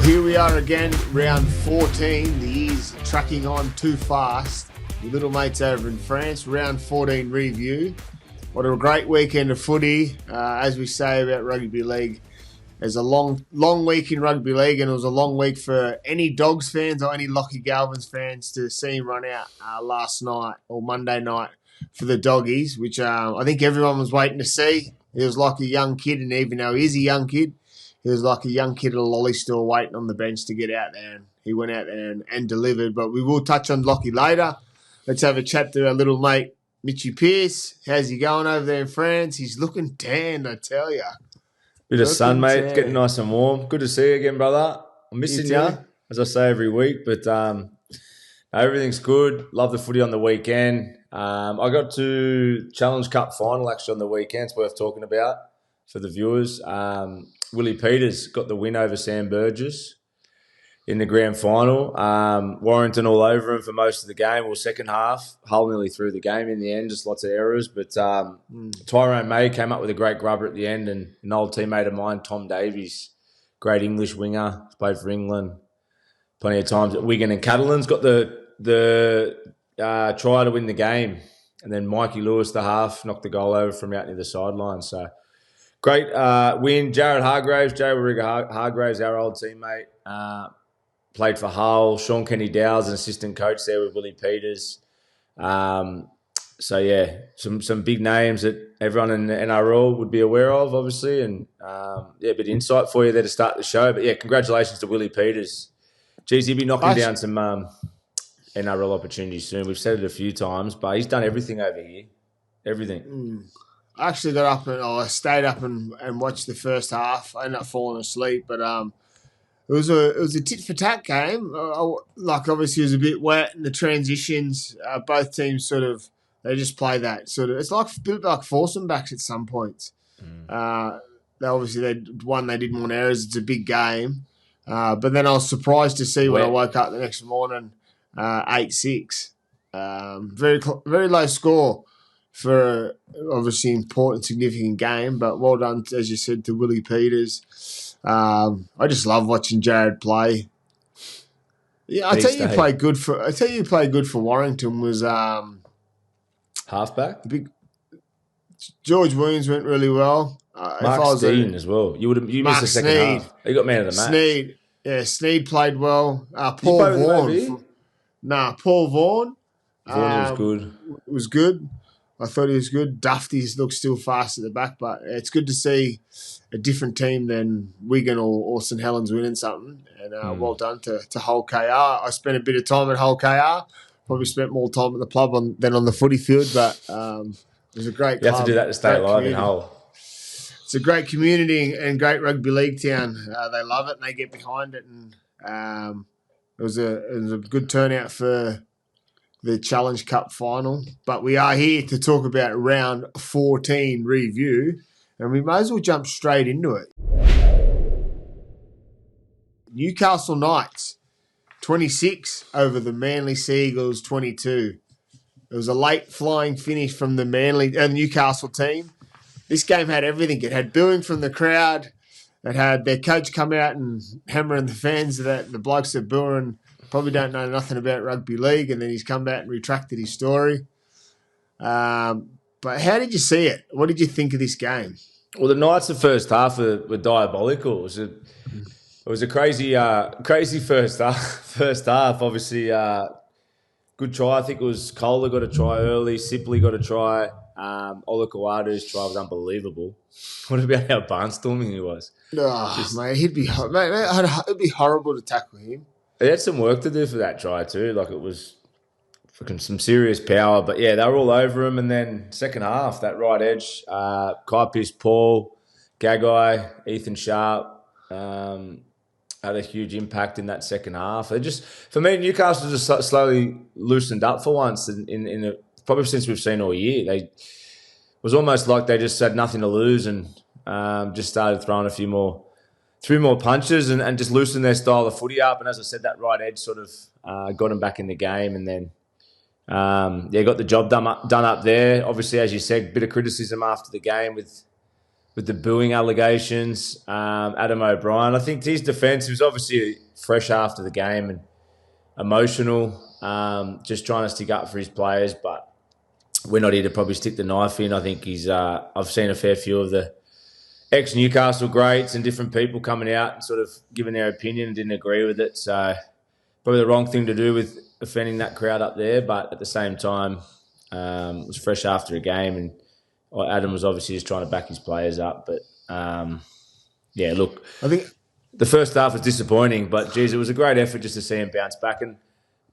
Here we are again, round 14. The year's tracking on too fast. Your little mates over in France, round 14 review. What a great weekend of footy. As we say about rugby league, there's a long week in rugby league, and it was a long week for any Dogs fans or any Lachie Galvin's fans to see him run out last night or Monday night for the Doggies, which I think everyone was waiting to see. He was like a young kid, and even though he is a young kid, he was like a young kid at a lolly store waiting on the bench to get out there, and he went out there and delivered. But we will touch on Lachie later. Let's have a chat to our little mate, Mitchy Pearce. How's he going over there in France? He's looking tanned, I tell you. Bit of sun, mate. It's getting nice and warm. Good to see you again, brother. I'm missing you, as I say every week, but everything's good. Love the footy on the weekend. I got to Challenge Cup final actually on the weekend. It's worth talking about for the viewers. Willie Peters got the win over Sam Burgess in the grand final. Warrington all over him for most of the game. Well, second half, Hull nearly through the game in the end, just lots of errors. But Tyrone May came up with a great grubber at the end, and an old teammate of mine, Tom Davies, great English winger, played for England plenty of times at Wigan and Catalans, got the try to win the game. And then Mikey Lewis, the half, knocked the goal over from out near the sideline. So great win. Jared Hargraves, Hargraves, our old teammate, played for Hull. Sean Kenny Dow's an assistant coach there with Willie Peters. So, yeah, some big names that everyone in the NRL would be aware of, obviously. And, a bit of insight for you there to start the show. But, yeah, congratulations to Willie Peters. Geez, he'll be knocking down some NRL opportunities soon. We've said it a few times, but he's done everything over here. Everything. I actually got up and I stayed up and watched the first half. I ended up falling asleep, but it was a tit for tat game. Obviously it was a bit wet in the transitions. Both teams they just play that it's like a bit like foursome backs at some points. They didn't want errors. It's a big game, but then I was surprised to see when I woke up the next morning 8-6. Very low score for obviously important, significant game, but well done, as you said, to Willie Peters. I just love watching Jared play. Yeah, I tell you, played good for Warrington was halfback. George Williams went really well. Mark Steen as well. You missed the second half. He got man of the match. Sneed played well. Paul Vaughan. Paul Vaughan. Vaughan was good. I thought he was good. Dufty looks still fast at the back, but it's good to see a different team than Wigan or St Helens winning something. And well done to Hull KR. I spent a bit of time at Hull KR. Probably spent more time at the club than on the footy field, but it was a great club. You have to do that to stay alive in Hull. It's a great community and great rugby league town. They love it and they get behind it. And it was a good turnout for the Challenge Cup final. But we are here to talk about round 14 review, and we may as well jump straight into it. Newcastle Knights, 26 over the Manly Seagulls, 22. It was a late flying finish from the Newcastle team. This game had everything. It had booing from the crowd. It had their coach come out and hammering the fans that the blokes that booing probably don't know nothing about rugby league, and then he's come back and retracted his story. But how did you see it? What did you think of this game? Well, the Knights, the first half were diabolical. It was a crazy first half. Obviously, good try. I think it was Kohler got a try early. Sipley got a try. Olakawatu's try was unbelievable. What about how barnstorming he was? Mate, it'd be horrible to tackle him. He had some work to do for that try too. Like, it was fucking some serious power. But yeah, they were all over him. And then second half, that right edge, Kai Pearce-Paul, Gagai, Ethan Sharpe, had a huge impact in that second half. For me, Newcastle just slowly loosened up for once in probably since we've seen all year. It was almost like they just had nothing to lose and just started throwing three more punches and just loosened their style of footy up. And as I said, that right edge got them back in the game, and then got the job done up there. Obviously, as you said, bit of criticism after the game with with the booing allegations. Adam O'Brien, I think his defence was obviously fresh after the game and emotional, just trying to stick up for his players, but we're not here to probably stick the knife in. I think I've seen a fair few of the ex-Newcastle greats and different people coming out and sort of giving their opinion and didn't agree with it. So probably the wrong thing to do with offending that crowd up there, but at the same time, it was fresh after a game and Adam was obviously just trying to back his players up. But, look, I think the first half was disappointing, but, geez, it was a great effort just to see him bounce back. And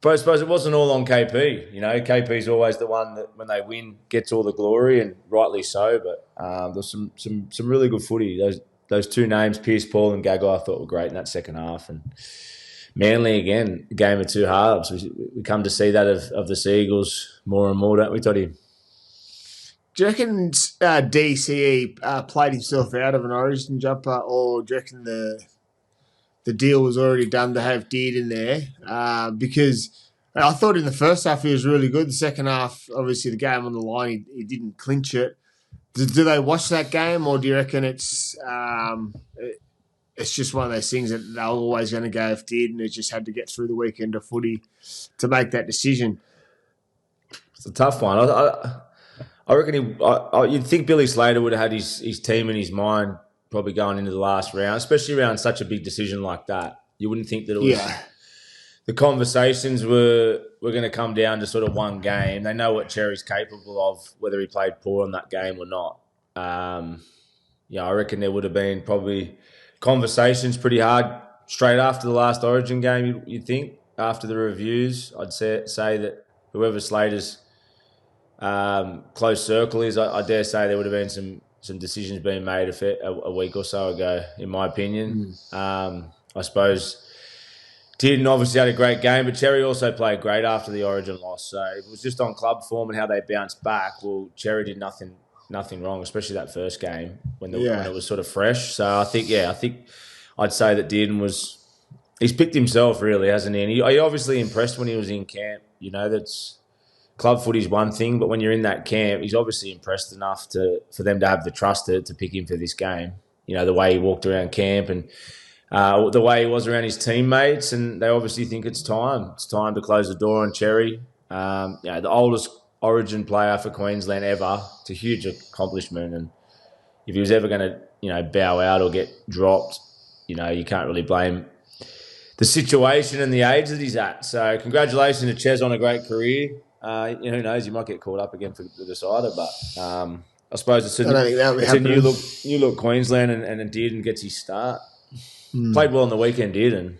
I suppose it wasn't all on KP. You know, KP's always the one that, when they win, gets all the glory, and rightly so. But there's some really good footy. Those two names, Pierce Paul and Gagai, I thought were great in that second half. And Manly, again, a game of two halves. We come to see that of the Seagulls more and more, don't we, Toddy? Do you reckon DCE played himself out of an Origin jumper, or do you reckon the deal was already done to have Deed in there? Because I thought in the first half he was really good. The second half, obviously the game on the line, he didn't clinch it. Do they watch that game, or do you reckon it's just one of those things that they're always going to go if Deed, and they just had to get through the weekend of footy to make that decision? It's a tough one. I reckon you'd think Billy Slater would have had his team in his mind probably going into the last round, especially around such a big decision like that. You wouldn't think that it was... Yeah. The conversations were going to come down to sort of one game. They know what Cherry's capable of, whether he played poor in that game or not. I reckon there would have been probably conversations pretty hard straight after the last Origin game, you'd think, after the reviews. I'd say that whoever Slater's close circle is, I dare say there would have been some decisions being made a week or so ago, in my opinion. I suppose Tidden obviously had a great game, but Cherry also played great after the Origin loss. So it was just on club form and how they bounced back. Well, Cherry did nothing wrong, especially that first game when it was sort of fresh. So I think I'd say that Dearden he's picked himself really, hasn't he? And he obviously impressed when he was in camp. You know, that's club footy's one thing, but when you're in that camp, he's obviously impressed enough for them to have the trust to pick him for this game. You know, the way he walked around camp and the way he was around his teammates, and they obviously think it's time. It's time to close the door on Cherry. The oldest Origin player for Queensland ever. It's a huge accomplishment, and if he was ever going to, bow out or get dropped, you can't really blame the situation and the age that he's at. So congratulations to Ches on a great career. Who knows? He might get caught up again for the decider, but I suppose it's a new look Queensland, and Dearden gets his start. Played well on the weekend, Dearden.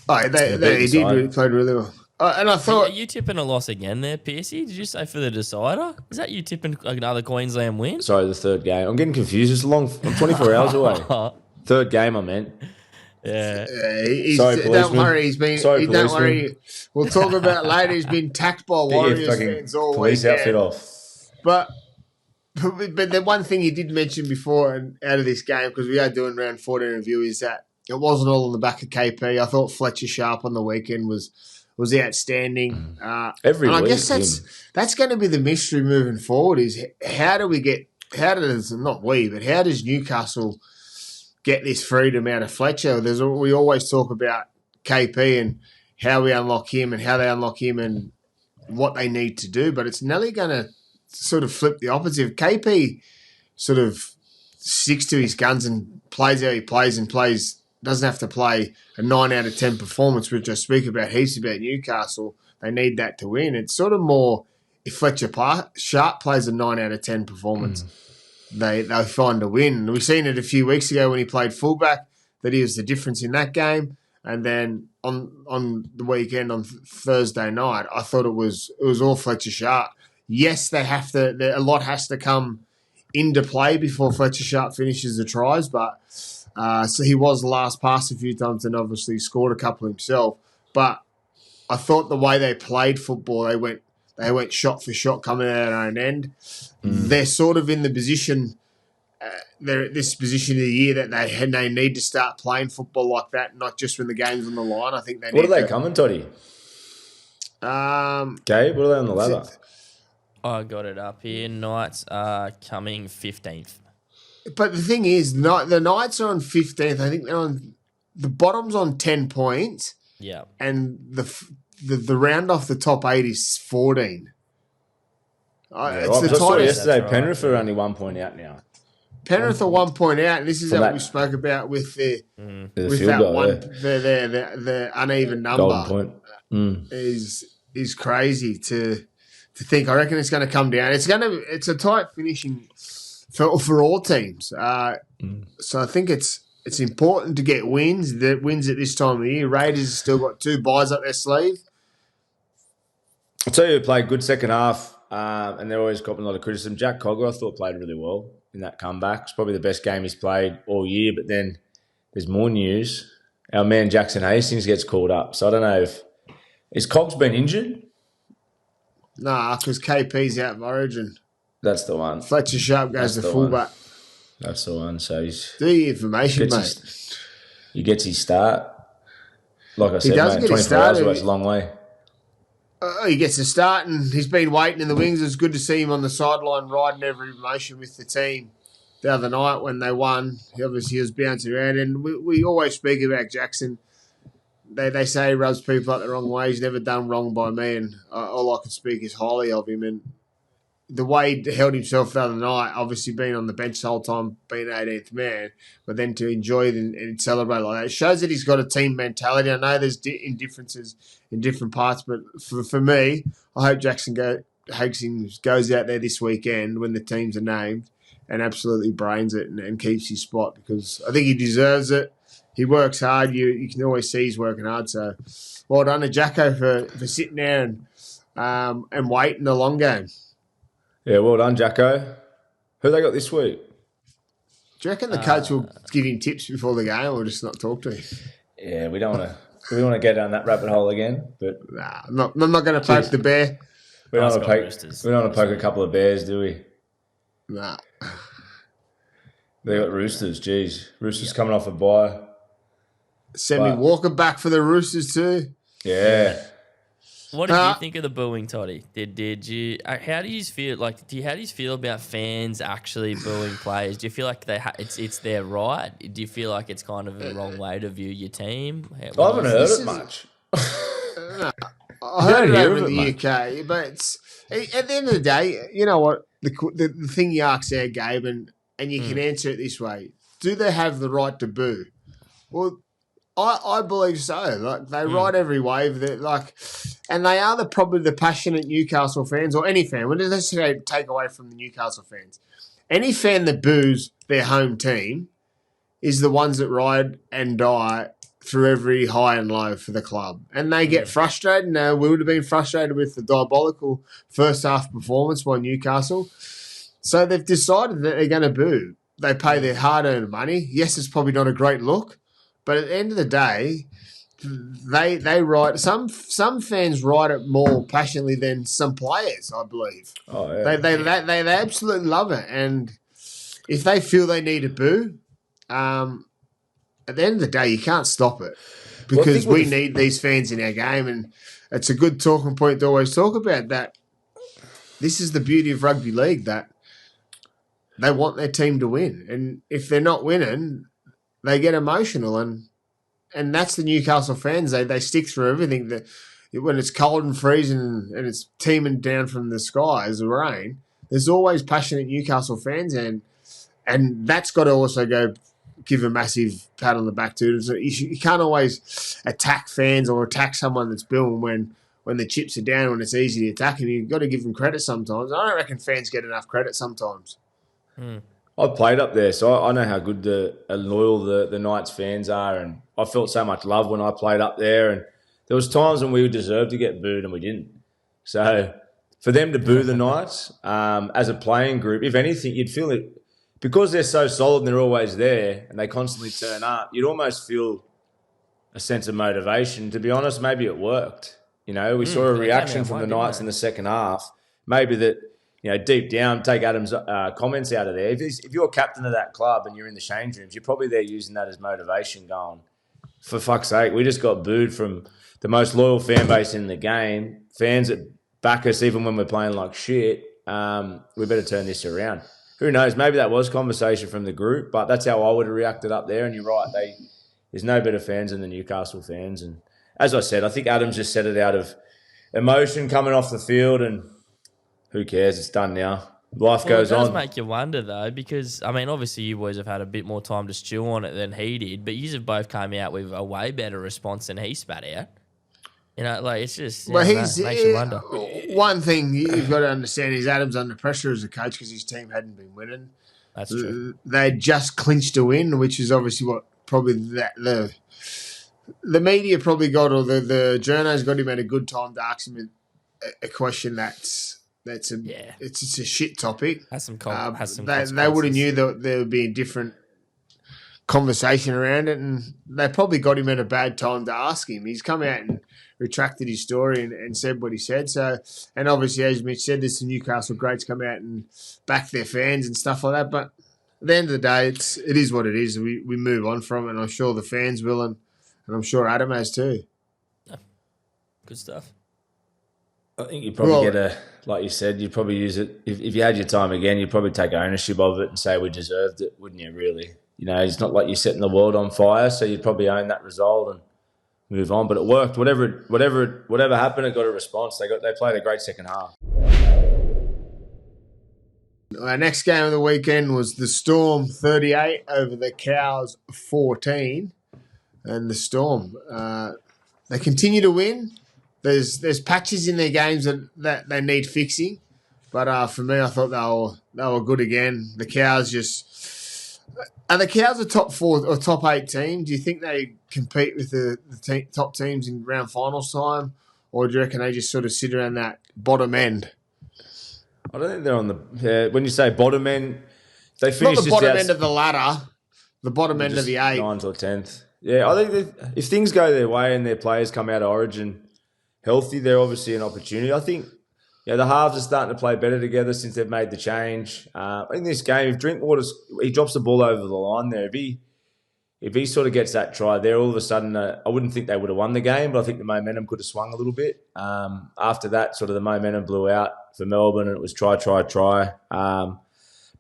Oh, he did. Played really well. And I thought, are you tipping a loss again there, Piercy? Did you say for the decider? Is that you tipping another Queensland win? Sorry, the third game. I'm getting confused. It's I'm 24 hours away. Third game, I meant. Yeah. Sorry, don't worry. Don't worry. We'll talk about it later. He's been tacked by Warriors fans all police weekend. Outfit off. But the one thing he did mention before and out of this game, because we are doing round 14 review, is that it wasn't all on the back of KP. I thought Fletcher Sharpe on the weekend was outstanding. Every week, I guess that's going to be the mystery moving forward. Is how does Newcastle get this freedom out of Fletcher? We always talk about KP and how we unlock him and how they unlock him and what they need to do, but it's nearly going to sort of flip the opposite. If KP sort of sticks to his guns and plays how he plays and doesn't have to play a 9 out of 10 performance, which I speak about heaps about Newcastle. They need that to win. It's sort of more if Fletcher Sharpe plays a 9 out of 10 performance, they'll find a win. We've seen it a few weeks ago when he played fullback, that he was the difference in that game. And then on the weekend, on Thursday night, I thought it was all Fletcher Sharpe. Yes, a lot has to come into play before Fletcher Sharpe finishes the tries, but so he was the last pass a few times and obviously scored a couple himself. But I thought the way they played football, they went shot for shot coming out of their own end. They're sort of in the position, they're at this position of the year that they need to start playing football like that, not just when the game's on the line. I think they. What are they coming, Toddy? Gabe, what are they on the ladder? I got it up here. Knights are coming 15th. But the thing is, the Knights are on 15th. I think they're on the bottom's on 10 points. Yeah. And the round off the top 8 is 14. It's the tightest. Yesterday, Penrith are only 1 point out now. Penrith are 1 point out, and this is what we spoke about with the uneven number. Golden point is crazy to think. I reckon it's going to come down. It's a tight finishing for all teams. So I think it's important to get wins. The wins at this time of the year. Raiders have still got 2 buys up their sleeve. I'll tell you who played good second half, and they're always copping a lot of criticism. Jack Cogger, I thought, played really well in that comeback. It's probably the best game he's played all year, but then there's more news. Our man Jackson Hastings gets called up. So I don't know if... Is Cogs been injured? Nah, because KP's out of Origin. That's the one. Fletcher Sharpe goes to fullback. That's the one. So he's... Do your information, mate. He gets his start. Like I said, mate, 24 hours away, it's a long way. He gets a start, and he's been waiting in the wings. It's good to see him on the sideline riding every emotion with the team. The other night when they won, he was bouncing around. And we always speak about Jackson. They say he rubs people up the wrong way. He's never done wrong by me, and all I can speak is highly of him. And the way he held himself the other night, obviously being on the bench the whole time, being 18th man, but then to enjoy it and celebrate like that, it shows that he's got a team mentality. I know there's differences in different parts, but for me, I hope Jackson Hastings goes out there this weekend when the teams are named and absolutely brains it and keeps his spot, because I think he deserves it. He works hard. You can always see he's working hard. So well done to Jacko for sitting there and waiting the long game. Yeah, well done, Jacko. Who they got this week? Do you reckon the coach will give him tips before the game, or just not talk to him? Yeah, we don't want to get down that rabbit hole again. But nah, I'm not going to poke the bear. We don't want to poke a couple of bears, do we? Nah. They got Roosters. Geez, Roosters coming off a bye. Sammy Walker back for the Roosters too. Yeah. What did you think of the booing, Toddy? Did you? How do you feel? How do you feel about fans actually booing players? Do you feel like it's their right? Do you feel like it's kind of a wrong way to view your team? I haven't heard it much. I heard it over in the UK, but at the end of the day, you know what? The thing you asked there, Gabe, and you can answer it this way: do they have the right to boo? Well, I believe so. Like they ride every wave. And they are probably the passionate Newcastle fans, or any fan. We don't necessarily take away from the Newcastle fans. Any fan that boos their home team is the ones that ride and die through every high and low for the club, and they get frustrated. Now we would have been frustrated with the diabolical first half performance by Newcastle, so they've decided that they're going to boo. They pay their hard-earned money. Yes, it's probably not a great look. But at the end of the day, they ride. Some fans ride it more passionately than some players, I believe. Oh yeah. They absolutely love it, and if they feel they need a boo, at the end of the day, you can't stop it because we need these fans in our game, and it's a good talking point to always talk about that. This is the beauty of rugby league, that they want their team to win, and if they're not winning, they get emotional, and that's the Newcastle fans. They stick through everything. That when it's cold and freezing and it's teeming down from the skies, the rain, there's always passionate Newcastle fans, and that's got to also go give a massive pat on the back to it. So you can't always attack fans or attack someone that's booing when the chips are down, when it's easy to attack them. You've got to give them credit sometimes. I don't reckon fans get enough credit sometimes. I've played up there, so I know how good and loyal the Knights fans are, and I felt so much love when I played up there, and there was times when we deserved to get booed and we didn't. So for them to boo the Knights as a playing group, if anything, you'd feel it because they're so solid and they're always there and they constantly turn up. You'd almost feel a sense of motivation. To be honest, maybe it worked. You know, we saw a reaction from the Knights in the second half. Maybe that. You know, deep down, take Adam's comments out of there. If you're captain of that club and you're in the change rooms, you're probably there using that as motivation going, for fuck's sake, we just got booed from the most loyal fan base in the game. Fans that back us even when we're playing like shit. We better turn this around. who knows? Maybe that was conversation from the group, but that's how I would have reacted up there. And you're right, there's no better fans than the Newcastle fans. And as I said, I think Adams just said it out of emotion coming off the field, and who cares? It's done now. Life goes on. It does make you wonder, though, because, I mean, obviously you boys have had a bit more time to stew on it than he did, but you have both come out with a way better response than he spat out. You know, like, it's just, makes you wonder. One thing you've got to understand is Adam's under pressure as a coach because his team hadn't been winning. That's true. They just clinched a win, which is obviously what probably the media probably got, or the journos got him at a good time to ask him a question it's a shit topic. Has some they would have knew that there would be a different conversation around it, and they probably got him at a bad time to ask him. He's come out and retracted his story and said what he said. So, and obviously, as Mitch said, there's some Newcastle greats come out and back their fans and stuff like that. But at the end of the day, it is what it is. We move on from it, and I'm sure the fans will, and I'm sure Adam has too. Good stuff. I think you'd probably like you said, you'd probably use it. If you had your time again, you'd probably take ownership of it and say we deserved it, wouldn't you, really? You know, it's not like you're setting the world on fire, so you'd probably own that result and move on. But it worked. Whatever happened, it got a response. They played a great second half. Our next game of the weekend was the Storm 38 over the Cows 14. And the Storm, they continue to win. There's patches in their games that they need fixing. But for me, I thought they were good again. The Cows are the Cows a top 4 or top 8 team? Do you think they compete with the top teams in round finals time? Or do you reckon they just sort of sit around that bottom end? I don't think they're on the when you say bottom end, they finish not the bottom end of the ladder, the bottom end of the 8. 9th or 10th. Yeah, I think if things go their way and their players come out of Origin healthy, they're obviously an opportunity. I think the halves are starting to play better together since they've made the change. In this game, if Drinkwater's he drops the ball over the line there, if he sort of gets that try there, all of a sudden I wouldn't think they would have won the game, but I think the momentum could have swung a little bit. After that, sort of the momentum blew out for Melbourne, and it was try. But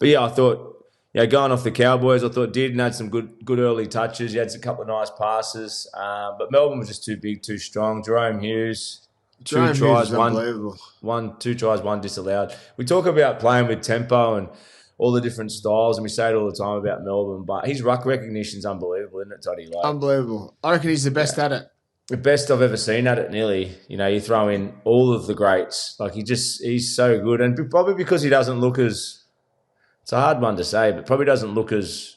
yeah, I thought. Yeah, going off the Cowboys, I thought did and had some good early touches. He had a couple of nice passes. But Melbourne was just too big, too strong. Jerome Hughes, two tries, one disallowed. We talk about playing with tempo and all the different styles, and we say it all the time about Melbourne, but his ruck recognition is unbelievable, isn't it, Toddy? Unbelievable. I reckon he's the best at it. The best I've ever seen at it, nearly. You know, you throw in all of the greats. Like, he's so good. And probably because he doesn't look as... It's a hard one to say, but probably doesn't look as,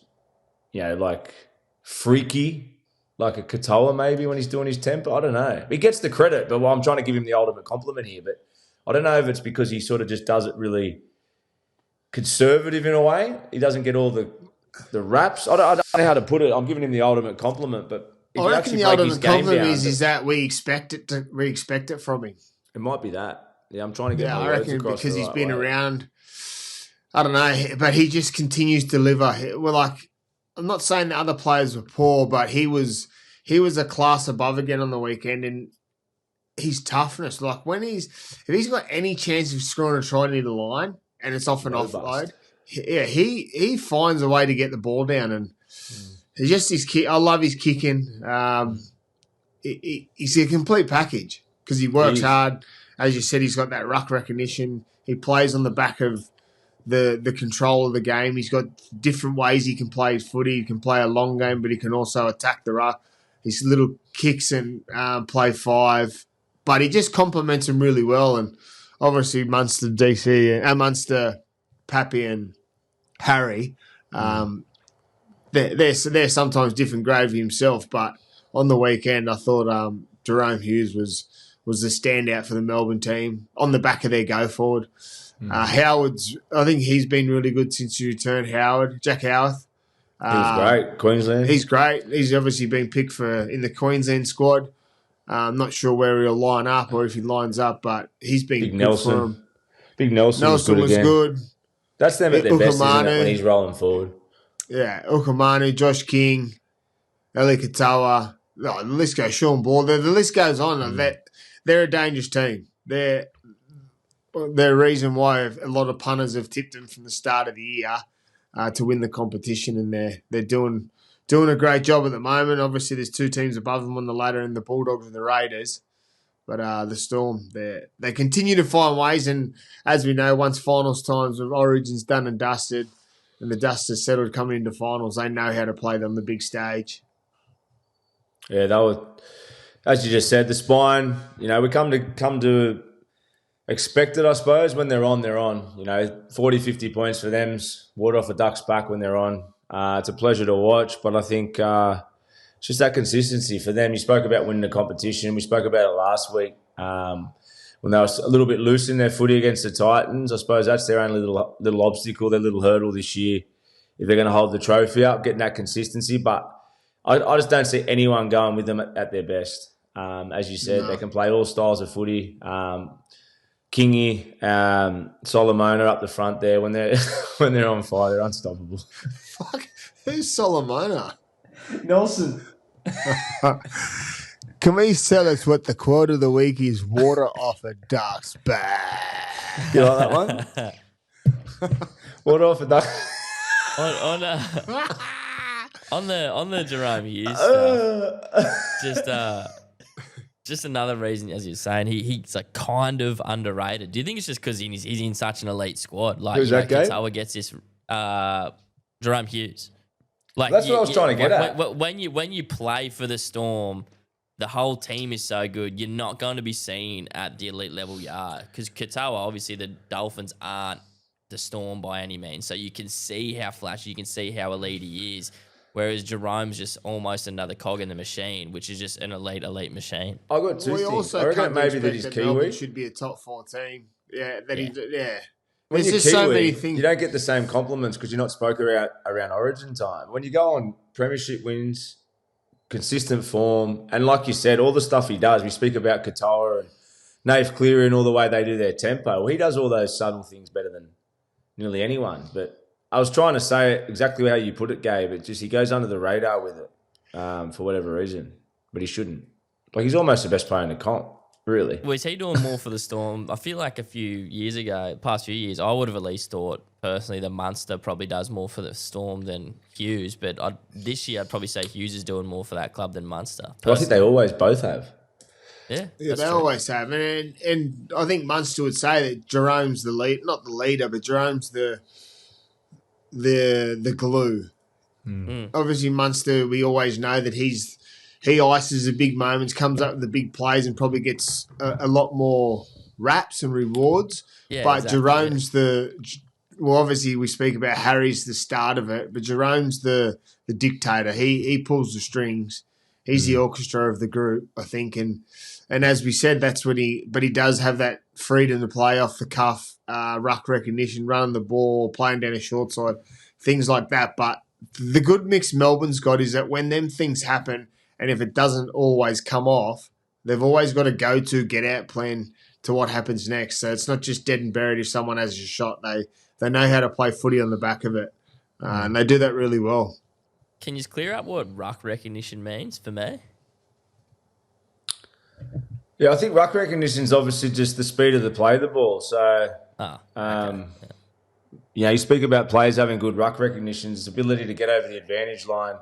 like freaky, like a Katoa maybe when he's doing his tempo. I don't know. He gets the credit, but I'm trying to give him the ultimate compliment here. But I don't know if it's because he sort of just does it really conservative in a way. He doesn't get all the raps. I don't know how to put it. I'm giving him the ultimate compliment, but I reckon the ultimate compliment is that we expect it from him. It might be that. Yeah, I'm trying to get my words across because he's been around. I don't know, but he just continues to deliver. I'm not saying the other players were poor, but he was a class above again on the weekend, and his toughness. Like if he's got any chance of scoring a try near the line, and it's off an offload, he finds a way to get the ball down, and he's just his kick. I love his kicking. He's a complete package because he works hard. As you said, he's got that ruck recognition. He plays on the back of the control of the game. He's got different ways he can play his footy. He can play a long game, but he can also attack the ruck. His little kicks and play 5. But he just complements him really well. And obviously Munster, Pappy and Harry, they're sometimes different gravy himself. But on the weekend, I thought Jerome Hughes was the standout for the Melbourne team on the back of their go forward. Howard's, I think he's been really good since he returned. Jack Howarth. He was great, Queensland. He's great. He's obviously been picked in the Queensland squad. I'm not sure where he'll line up or if he lines up, but he's been good for him. Big Nelson was good. That's them at their best, isn't it, when he's rolling forward. Yeah, Ukamanu, Josh King, Eli Katoa. Oh, the list goes. Sean Ball. The list goes on. They're a dangerous team. the reason why a lot of punters have tipped them from the start of the year to win the competition, and they're doing a great job at the moment. Obviously, there's two teams above them on the ladder, in the Bulldogs and the Raiders. But the Storm, they continue to find ways, and as we know, once finals times of Origin's done and dusted, and the dust has settled coming into finals, they know how to play them on the big stage. Yeah, that was, as you just said, the spine. You know, we come to expect it, I suppose. When they're on, they're on. You know, 40, 50 points for them's water off a duck's back when they're on. It's a pleasure to watch, but I think it's just that consistency for them. You spoke about winning the competition. We spoke about it last week when they were a little bit loose in their footy against the Titans. I suppose that's their only little obstacle, their little hurdle this year, if they're going to hold the trophy up, getting that consistency. But I just don't see anyone going with them at their best. As you said, They can play all styles of footy. Kingy, Solomona up the front there. When they're on fire, they're unstoppable. Fuck, who's Solomona? Nelson. Can we tell us what the quote of the week is? Water off a duck's back. You like that one? Water off a duck. On the Jerome Hughes stuff, just another reason, as you're saying, he's like kind of underrated. Do you think it's just because he's in such an elite squad? Like, who's that guy? Katoa gets this Jerome Hughes. Like, that's what I was trying to get at. When you play for the Storm, the whole team is so good. You're not going to be seen at the elite level you are, because Katoa, obviously, the Dolphins aren't the Storm by any means. So you can see how flashy, you can see how elite he is. Whereas Jerome's just almost another cog in the machine, which is just an elite machine. I got two things. I reckon maybe that he's Kiwi. Should be a top 4 team. Yeah, yeah. When There's you're just Kiwi, so many things. You don't get the same compliments because you're not spoken around Origin time. When you go on premiership wins, consistent form, and like you said, all the stuff he does. We speak about Katoa and Nath Cleary and all the way they do their tempo. Well, he does all those subtle things better than nearly anyone. But I was trying to say it exactly how you put it, Gabe. It just he goes under the radar with it for whatever reason, but he shouldn't. Like, he's almost the best player in the comp, really. Well, is he doing more for the Storm? I feel like a few years ago, past few years, I would have at least thought personally that Munster probably does more for the Storm than Hughes. But this year, I'd probably say Hughes is doing more for that club than Munster. Well, I think they always both have. Yeah, they always have, and I think Munster would say that Jerome's the lead, not the leader, but Jerome's the glue. Obviously, Munster, we always know that he ices the big moments, comes up with the big plays, and probably gets a lot more raps and rewards. Yeah, but exactly, Jerome's obviously we speak about Harry's the start of it, but Jerome's the dictator. He pulls the strings. He's the orchestra of the group, I think, and as we said, that's what he does have that freedom to play off the cuff, ruck recognition, running the ball, playing down a short side, things like that. But the good mix Melbourne's got is that when them things happen, and if it doesn't always come off, they've always got a go-to get-out plan to what happens next. So it's not just dead and buried if someone has a shot. They know how to play footy on the back of it, and they do that really well. Can you clear up what ruck recognition means for me? Yeah, I think ruck recognition is obviously just the speed of the play of the ball. So, okay. You speak about players having good ruck recognition, it's the ability to get over the advantage line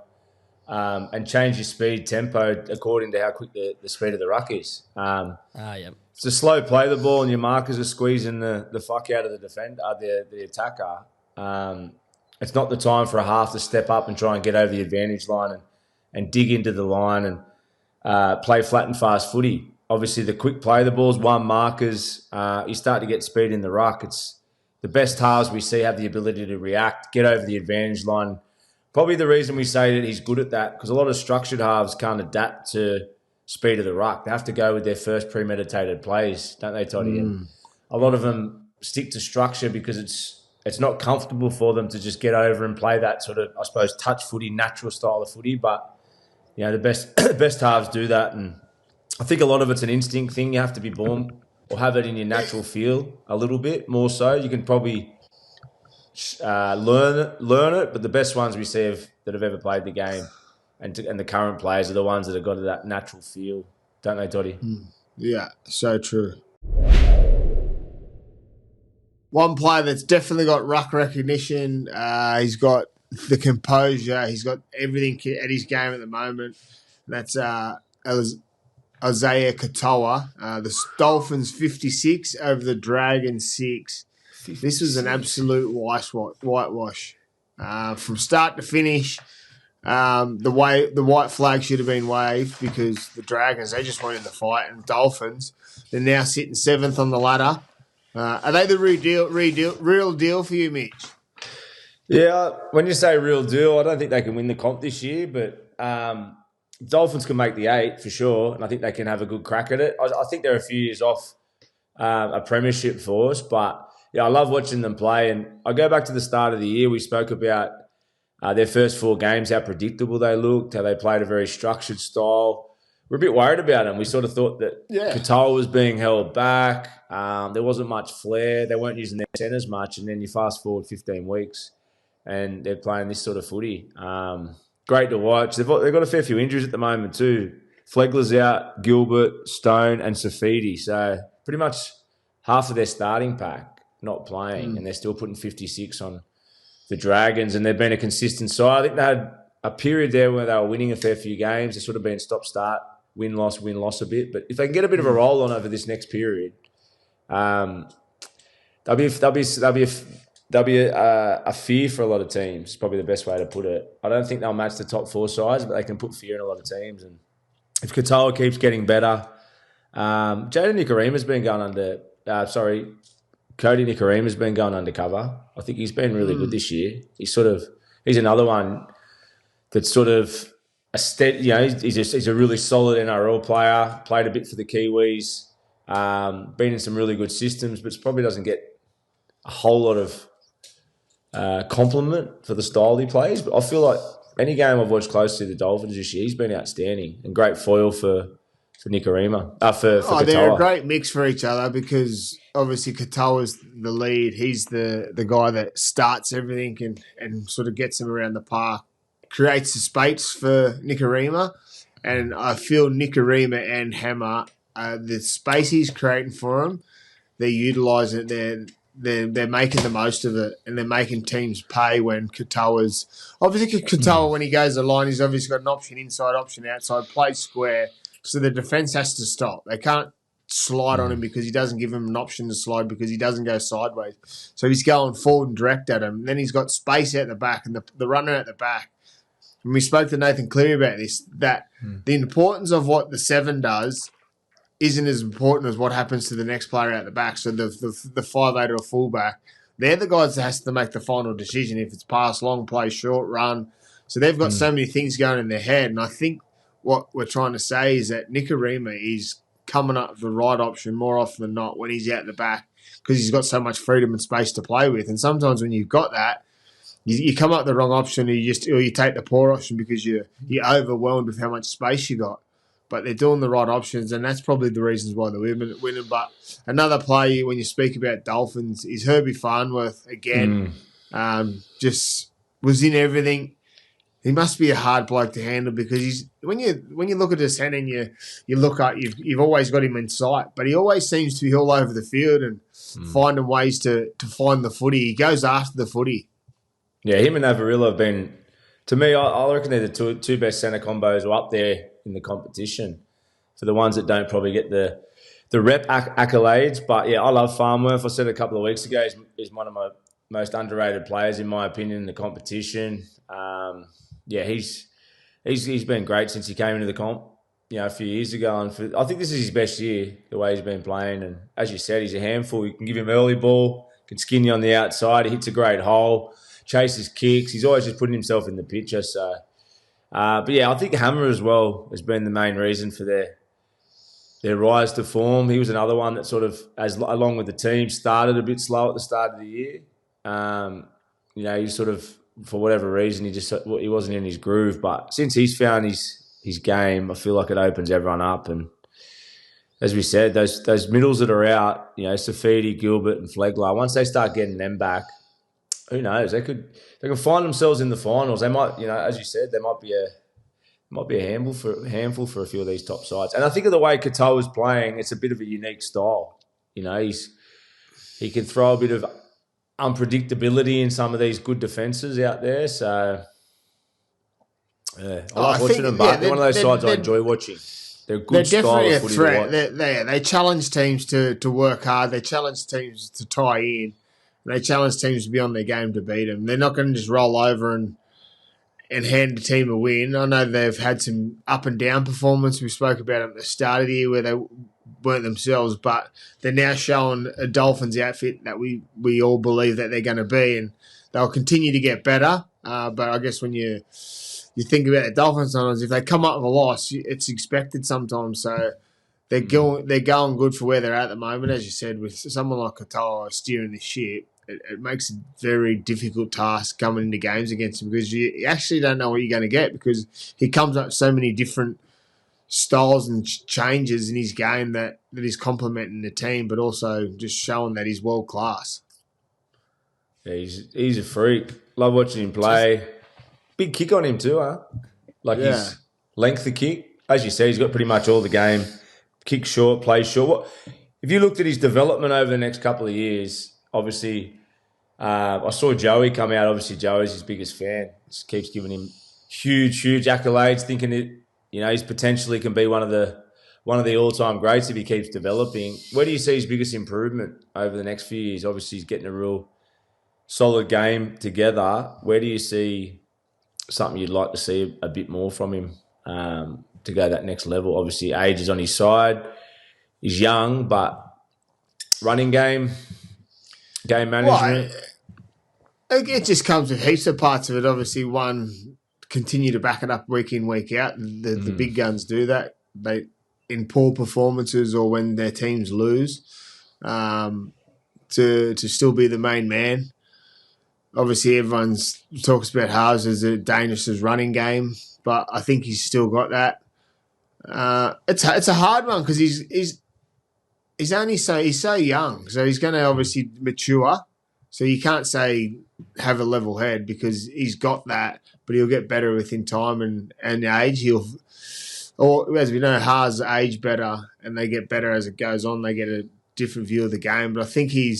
and change your speed, tempo according to how quick the speed of the ruck is. It's a slow play of the ball, and your markers are squeezing the fuck out of the defender, the attacker. It's not the time for a half to step up and try and get over the advantage line and dig into the line and play flat and fast footy. Obviously, the quick play of the balls, one markers, you start to get speed in the ruck. It's the best halves we see have the ability to react, get over the advantage line. Probably the reason we say that he's good at that, because a lot of structured halves can't adapt to speed of the ruck. They have to go with their first premeditated plays, don't they, Toddy? And a lot of them stick to structure because it's not comfortable for them to just get over and play that sort of, I suppose, touch footy, natural style of footy. But, the best halves do that. And I think a lot of it's an instinct thing. You have to be born or have it in your natural feel a little bit more so. You can probably learn it, but the best ones we see that have ever played the game and the current players are the ones that have got that natural feel, don't they, Dotty? Yeah, so true. one player that's definitely got ruck recognition. He's got the composure. He's got everything at his game at the moment. That's Isaiah Katoa. The Dolphins 56 over the Dragons 6. 56. This was an absolute whitewash. From start to finish, the white flag should have been waved because the Dragons, they just went in the fight, and Dolphins, they're now sitting 7th on the ladder. Are they the real deal for you, Mitch? Yeah, when you say real deal, I don't think they can win the comp this year, but Dolphins can make the 8 for sure, and I think they can have a good crack at it. I think they're a few years off a premiership for us, but yeah, I love watching them play. And I go back to the start of the year, we spoke about their first 4 games, how predictable they looked, how they played a very structured style. We're a bit worried about them. We sort of thought that Katoa was being held back. There wasn't much flair. They weren't using their centres much. And then you fast forward 15 weeks and they're playing this sort of footy. Great to watch. They've got a fair few injuries at the moment too. Flegler's out, Gilbert, Stone and Safidi. So pretty much half of their starting pack not playing, and they're still putting 56 on the Dragons, and they've been a consistent side. I think they had a period there where they were winning a fair few games. They've sort of been stop-start, win-loss a bit. But if they can get a bit of a roll on over this next period, there'll be a fear for a lot of teams. It's probably the best way to put it. I don't think they'll match the top 4 sides, but they can put fear in a lot of teams. And if Katoa keeps getting better, Jaden Nikorima's been going under. Cody Nikorima's been going undercover. I think he's been really good this year. He's another one that's sort of a steady. You know, he's a really solid NRL player. Played a bit for the Kiwis. Been in some really good systems, but probably doesn't get a whole lot of compliment for the style he plays. But I feel like any game I've watched closely the Dolphins this year, he's been outstanding and great foil for Nikorima. For Katoa. They're a great mix for each other because obviously Katoa's the lead. He's the guy that starts everything and sort of gets him around the park, creates the space for Nikorima. And I feel Nikorima and Hammer, the space he's creating for him, they're utilising it. They're making the most of it, and they're making teams pay when Katoa's... Obviously, Katoa, when he goes the line, he's obviously got an option inside, option outside, play square. So the defence has to stop. They can't slide on him because he doesn't give him an option to slide because he doesn't go sideways. So he's going forward and direct at him. Then he's got space out the back and the runner at the back. And we spoke to Nathan Cleary about this, that the importance of what the 7 does isn't as important as what happens to the next player out the back. So the 5'8" or fullback, they're the guys that has to make the final decision if it's pass, long play, short, run. So they've got so many things going in their head. And I think what we're trying to say is that Nikorima is coming up with the right option more often than not when he's out the back because he's got so much freedom and space to play with. And sometimes when you've got that, you come up with the wrong option or you take the poor option because you're overwhelmed with how much space you got. But they're doing the right options, and that's probably the reasons why they're winning. But another player when you speak about Dolphins is Herbie Farnworth again. Just was in everything. He must be a hard bloke to handle because when you look at his hand and you look up, you've always got him in sight, but he always seems to be all over the field and finding ways to find the footy. He goes after the footy. Yeah, him and Avarillo have been, to me, I reckon they're the two best centre combos up there in the competition for the ones that don't probably get the rep accolades. But yeah, I love Farnworth. I said a couple of weeks ago, he's one of my most underrated players in my opinion in the competition. Yeah, he's been great since he came into the comp, a few years ago. And I think this is his best year, the way he's been playing. And as you said, he's a handful. You can give him early ball, can skin you on the outside. He hits a great hole, chases kicks. He's always just putting himself in the picture. So, but yeah, I think Hammer as well has been the main reason for their rise to form. He was another one that sort of, along with the team, started a bit slow at the start of the year. He sort of, for whatever reason, he wasn't in his groove. But since he's found his game, I feel like it opens everyone up. And as we said, those middles that are out, Safidi, Gilbert, and Flegler, once they start getting them back, who knows? They can find themselves in the finals. They might, as you said, there might be a handful for a few of these top sides. And I think of the way Katoa is playing, it's a bit of a unique style. He can throw a bit of unpredictability in some of these good defences out there. So, yeah, I like watching them, but they're one of those sides I enjoy watching. They're a good style of footy to watch. They challenge teams to work hard. They challenge teams to tie in. They challenge teams to be on their game to beat them. They're not going to just roll over and hand a team a win. I know they've had some up and down performance. We spoke about it at the start of the year where they weren't themselves, but they're now showing a Dolphins outfit that we all believe that they're going to be, and they'll continue to get better. But I guess when you think about the Dolphins, sometimes if they come up with a loss, it's expected sometimes. So they're going good for where they're at the moment. As you said, with someone like Katoa steering the ship, it makes a very difficult task coming into games against him because you actually don't know what you're going to get because he comes up with so many different styles and changes in his game that he's complementing the team, but also just showing that he's world class. Yeah, he's a freak. Love watching him play. Big kick on him too, huh? His length of kick. As you said, he's got pretty much all the game. Kick short, play short. If you looked at his development over the next couple of years, obviously, I saw Joey come out. Obviously, Joey's his biggest fan. Just keeps giving him huge accolades, thinking it. He's potentially can be one of the all-time greats if he keeps developing. Where do you see his biggest improvement over the next few years? Obviously, he's getting a real solid game together. Where do you see something you'd like to see a bit more from him to go that next level? Obviously, age is on his side. He's young, but running game management. Well, it just comes with heaps of parts of it. Obviously, one, continue to back it up week in, week out. The big guns do that. They in poor performances or when their teams lose, to still be the main man. Obviously, everyone talks about halves as a dangerous running game, but I think he's still got that. It's a hard one because he's so young, so he's going to obviously mature. So you can't say have a level head because he's got that, but he'll get better within time and age. Or as we know, Haas age better and they get better as it goes on. They get a different view of the game. But I think he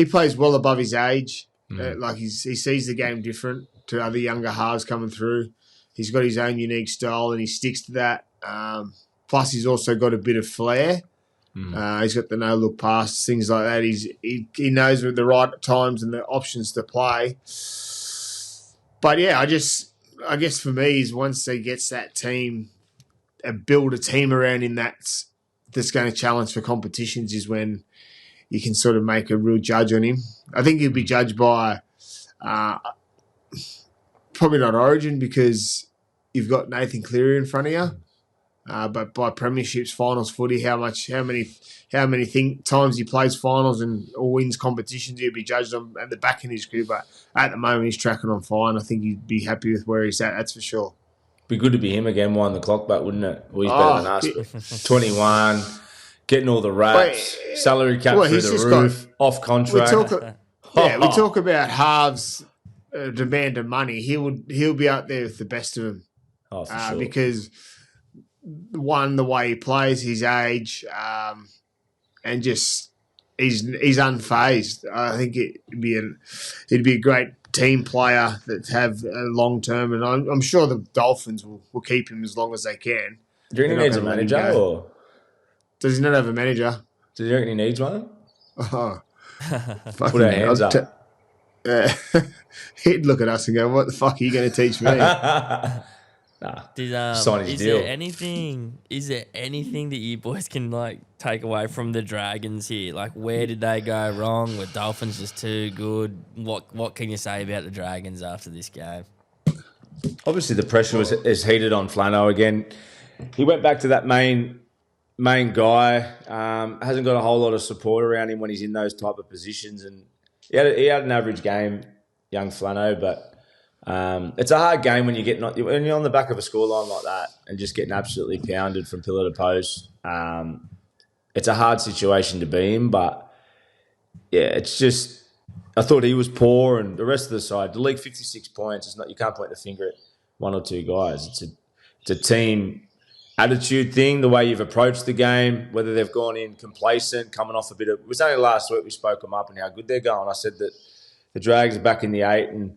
plays well above his age. He sees the game different to other younger halves coming through. He's got his own unique style and he sticks to that. Plus, he's also got a bit of flair. He's got the no-look pass, things like that. He knows with the right times and the options to play. But yeah, I guess for me is once he gets that team, build a team around him that's going to challenge for competitions is when you can sort of make a real judge on him. I think he'll be judged by probably not Origin because you've got Nathan Cleary in front of you. But by premierships, finals footy, how many times he plays finals or wins competitions, he'll be judged on at the back in his career. But at the moment, he's tracking on fine. I think he'd be happy with where he's at. That's for sure. Be good to be him again, wind the clock back, wouldn't it? Well, he's better than us. 21, getting all the raps, salary cap through the roof, off contract. We talk about halves demand of money. He'll be out there with the best of them. Oh, for sure. Because one, the way he plays, his age, and just he's unfazed. I think he'd be a great team player that have a long term, and I'm sure the Dolphins will keep him as long as they can. Do you reckon he needs a manager, or does he not have a manager? Do you reckon he needs one? Oh, put our hands up. He'd look at us and go, "What the fuck are you going to teach me?" Sign his deal. Is there anything that you boys can take away from the Dragons here? Like, where did they go wrong? Were Dolphins just too good? What can you say about the Dragons after this game? Obviously, the pressure is heated on Flano again. He went back to that main guy. Hasn't got a whole lot of support around him when he's in those type of positions, and he had an average game, young Flano, but. It's a hard game when when you're on the back of a scoreline like that and just getting absolutely pounded from pillar to post. It's a hard situation to be in, but yeah, it's just I thought he was poor and the rest of the side. The league 56 points. It's not you can't point the finger at one or two guys. It's a team attitude thing. The way you've approached the game, whether they've gone in complacent, coming off a bit of. It was only last week we spoke them up and how good they're going. I said that. the Drags are back in the 8 and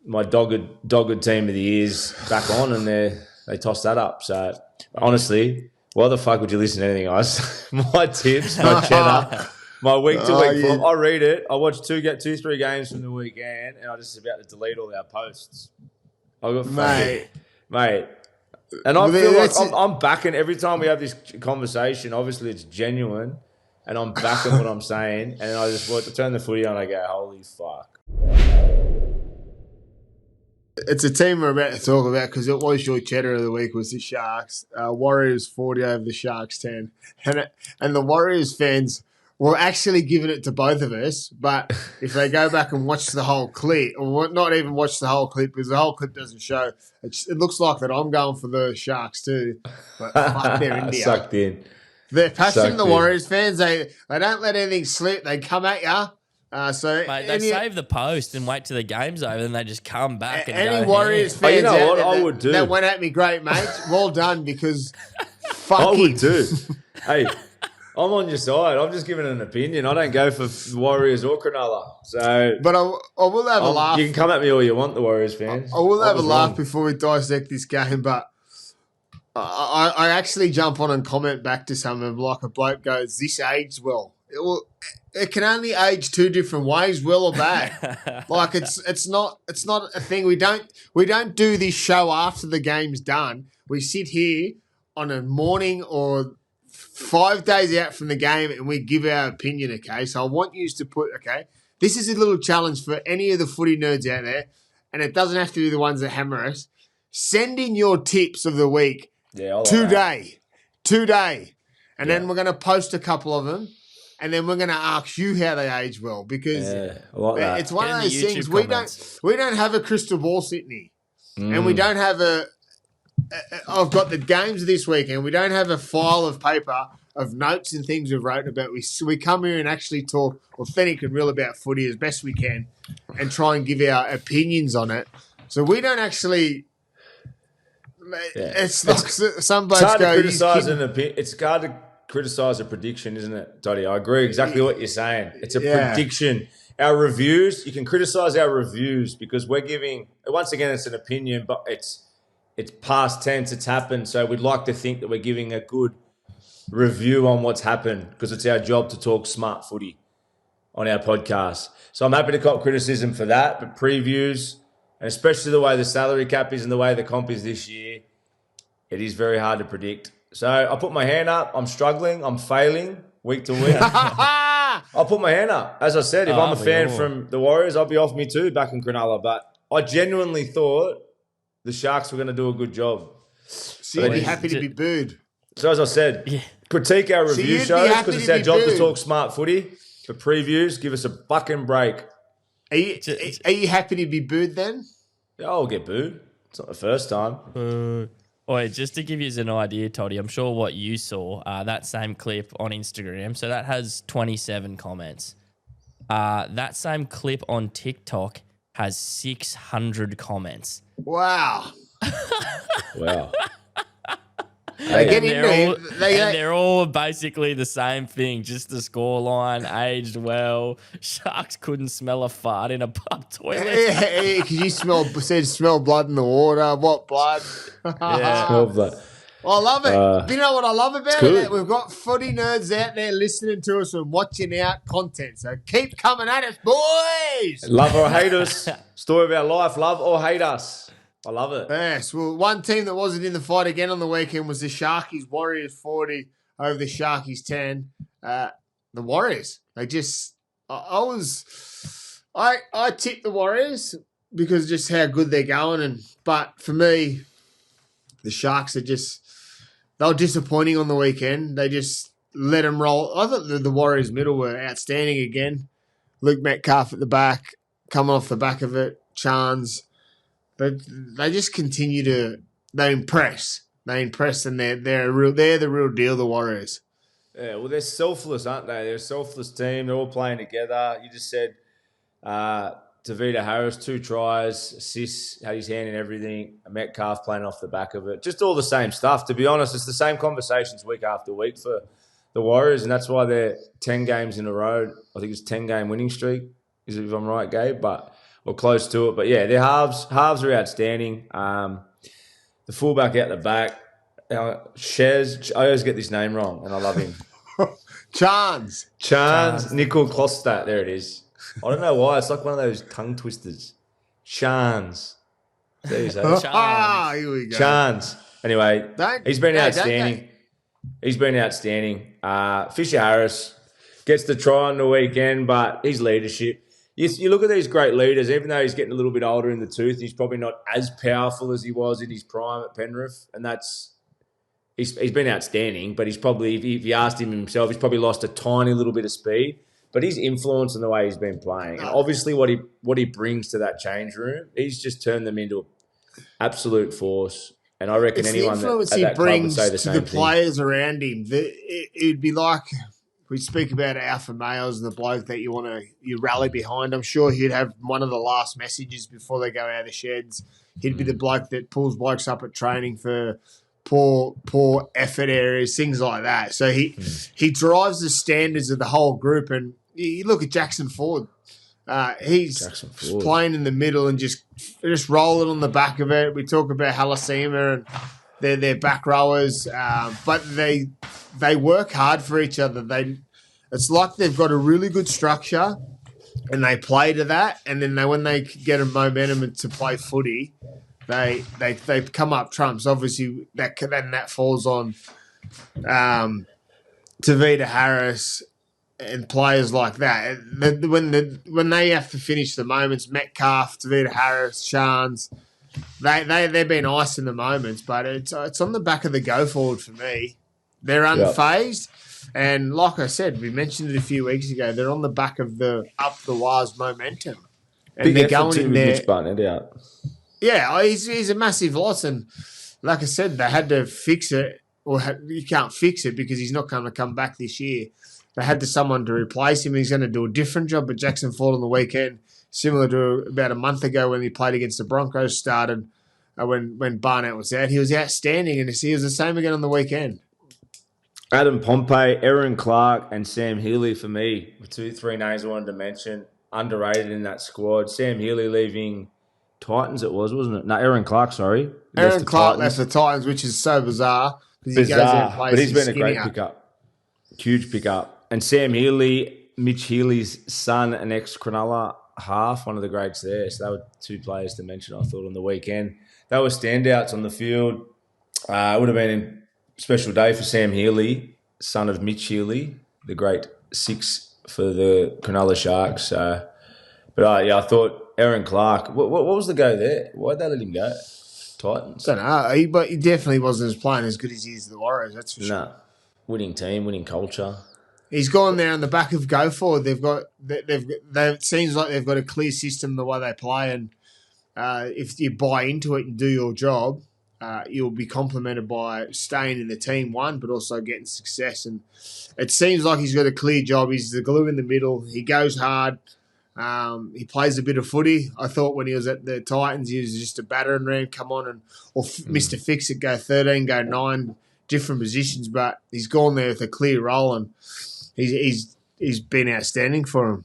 my dogged team of the year's back on, and they tossed that up. So honestly, why the fuck would you listen to anything else? My tips, my cheddar, my week-to-week form. I read it. I watched 2-3 games from the weekend, and I just about to delete all our posts. I got mate. And I feel like I'm backing every time we have this conversation. Obviously, it's genuine, and I'm backing what I'm saying. And I just turn the footy on and I go, holy fuck. It's a team we're about to talk about because it was your cheddar of the week was the Sharks. Warriors 40 over the Sharks 10. And the Warriors fans were actually giving it to both of us. But if they go back and watch the whole clip, or not even watch the whole clip because the whole clip doesn't show, it looks like that I'm going for the Sharks too. But fuck, they're India. Sucked in. They're passionate, the Warriors fans. They don't let anything slip. They come at you. Mate, they save the post and wait till the game's over, and they just come back and any go, Warriors fans you know what I would do? That went at me great, mate. Well done, because fucking... I would do. Hey, I'm on your side. I'm just giving an opinion. I don't go for Warriors or Cronulla. So, but I will have a laugh. You can come at me all you want, the Warriors fans. I will have a laugh before we dissect this game, but I actually jump on and comment back to some of them, like a bloke goes, this aged well. It can only age two different ways, well or bad. Like it's not a thing. We don't do this show after the game's done. We sit here on a morning or 5 days out from the game and we give our opinion. Okay, so I want you to put this is a little challenge for any of the footy nerds out there, and it doesn't have to be the ones that hammer us. Send in your tips of the week today, and then we're going to post a couple of them. And then we're going to ask you how they age well, because it's one of those things. We don't have a crystal ball sitting here, and we don't have I've got the games this weekend. We don't have a file of paper of notes and things we've wrote about. We come here and actually talk authentic and real about footy as best we can, and try and give our opinions on it. So we don't actually. It's like some blokes go. It's hard to criticise a prediction, isn't it, Dotty? I agree exactly what you're saying. It's a prediction. Our reviews, you can criticise our reviews because we're giving, once again, it's an opinion, but it's past tense, it's happened. So we'd like to think that we're giving a good review on what's happened because it's our job to talk smart footy on our podcast. So I'm happy to cop criticism for that, but previews, and especially the way the salary cap is and the way the comp is this year, it is very hard to predict. So I put my hand up. I'm struggling. I'm failing week to week. I'll put my hand up. As I said, if I'm a fan from the Warriors, I'll be off me too back in Cronulla. But I genuinely thought the Sharks were going to do a good job. So you'd be happy to be booed. So as I said, critique our review shows because it's our job to talk smart footy. For previews, give us a fucking break. Are you happy to be booed then? Yeah, I'll get booed. It's not the first time. Wait, just to give you an idea, Toddy, I'm sure what you saw, that same clip on Instagram, so that has 27 comments. That same clip on TikTok has 600 comments. Wow. Wow. They're all basically the same thing, just the scoreline, aged well. Sharks couldn't smell a fart in a pub toilet. Yeah, because you smell blood in the water. What blood? Smell blood. I love it. You know what I love about it? We've got footy nerds out there listening to us and watching out content. So keep coming at us, boys. Love or hate us. Story of our life. Love or hate us. I love it. Yes. Well, one team that wasn't in the fight again on the weekend was the Sharkies. Warriors 40 over the Sharkies 10. The Warriors. They just... I tipped the Warriors because of just how good they're going. But for me, the Sharks are just... They were disappointing on the weekend. They just let them roll. I thought the Warriors middle were outstanding again. Luke Metcalf at the back, coming off the back of it. Chans... But they just continue to impress. They impress, and they're the real deal, the Warriors. Yeah, well, they're selfless, aren't they? They're a selfless team. They're all playing together. You just said Tavita Harris, 2 tries, assists, had his hand in everything. Metcalf playing off the back of it. Just all the same stuff. To be honest, it's the same conversations week after week for the Warriors, and that's why they're 10 games in a row. I think it's 10-game winning streak. if I'm right, Gabe, or close to it. But yeah, their halves are outstanding. The fullback out the back, Shez, I always get this name wrong, and I love him. Chance Nickel Klostad. There it is. I don't know why. It's like one of those tongue twisters. Chance. There you say it. Here we go. Chance. Anyway, he's been outstanding. He's been outstanding. Fisher Harris gets the try on the weekend, but his leadership. You look at these great leaders, even though he's getting a little bit older in the tooth, he's probably not as powerful as he was in his prime at Penrith, and he's been outstanding. But he's probably, if you asked him himself, he's probably lost a tiny little bit of speed. But his influence and the way he's been playing, and obviously what he brings to that change room, he's just turned them into absolute force. And I reckon anyone the influence at he that club would brings say the to same the thing. players around him, it'd be like we speak about alpha males and the bloke that you rally behind. I'm sure he'd have one of the last messages before they go out of the sheds. He'd be the bloke that pulls blokes up at training for poor effort areas, things like that. So he drives the standards of the whole group. And you look at Jackson Ford. He's playing in the middle and just rolling on the back of it. We talk about Halasima and their back rowers, but they work hard for each other. It's like they've got a really good structure and they play to that. And then when they get a momentum to play footy, they come up trumps. Obviously, that falls on Tavita Harris and players like that. When they have to finish the moments, Metcalf, Tavita Harris, Shans, they've been ice in the moments, but it's on the back of the go forward for me. They're unfazed, and like I said, we mentioned it a few weeks ago. They're on the back of the up the wires momentum, and Big they're effort going in with there. Mitch Barnett out. Yeah, he's a massive loss, and like I said, they had to fix it. Or you can't fix it because he's not going to come back this year. They had someone to replace him. He's going to do a different job at Jackson Ford on the weekend, similar to about a month ago when he played against the Broncos. Started when Barnett was out. He was outstanding, and he was the same again on the weekend. Adam Pompey, Aaron Clark, and Sam Healy for me were 2-3 names I wanted to mention. Underrated in that squad. Sam Healy leaving Titans, wasn't it? No, Aaron Clark, sorry. Aaron Clark left the Titans, which is so bizarre. Bizarre, but he's been a great pickup. Huge pickup. And Sam Healy, Mitch Healy's son, an ex-Cronulla half, one of the greats there. So they were two players to mention, I thought, on the weekend. They were standouts on the field. It would have been a special day for Sam Healy, son of Mitch Healy, the great six for the Cronulla Sharks. But I thought Aaron Clark, what was the go there? Why'd they let him go? Titans. I don't know, but he definitely wasn't playing as good as he is the Warriors, that's for sure. No. Winning team, winning culture. He's gone there on the back of go forward. It seems like they've got a clear system the way they play, and if you buy into it and do your job, you'll be complimented by staying in the team, one, but also getting success. And it seems like he's got a clear job. He's the glue in the middle. He goes hard. He plays a bit of footy. I thought when he was at the Titans, he was just a battering ram, come on or Mr. Fix-It, go 13, go 9, different positions. But he's gone there with a clear role, and he's been outstanding for him.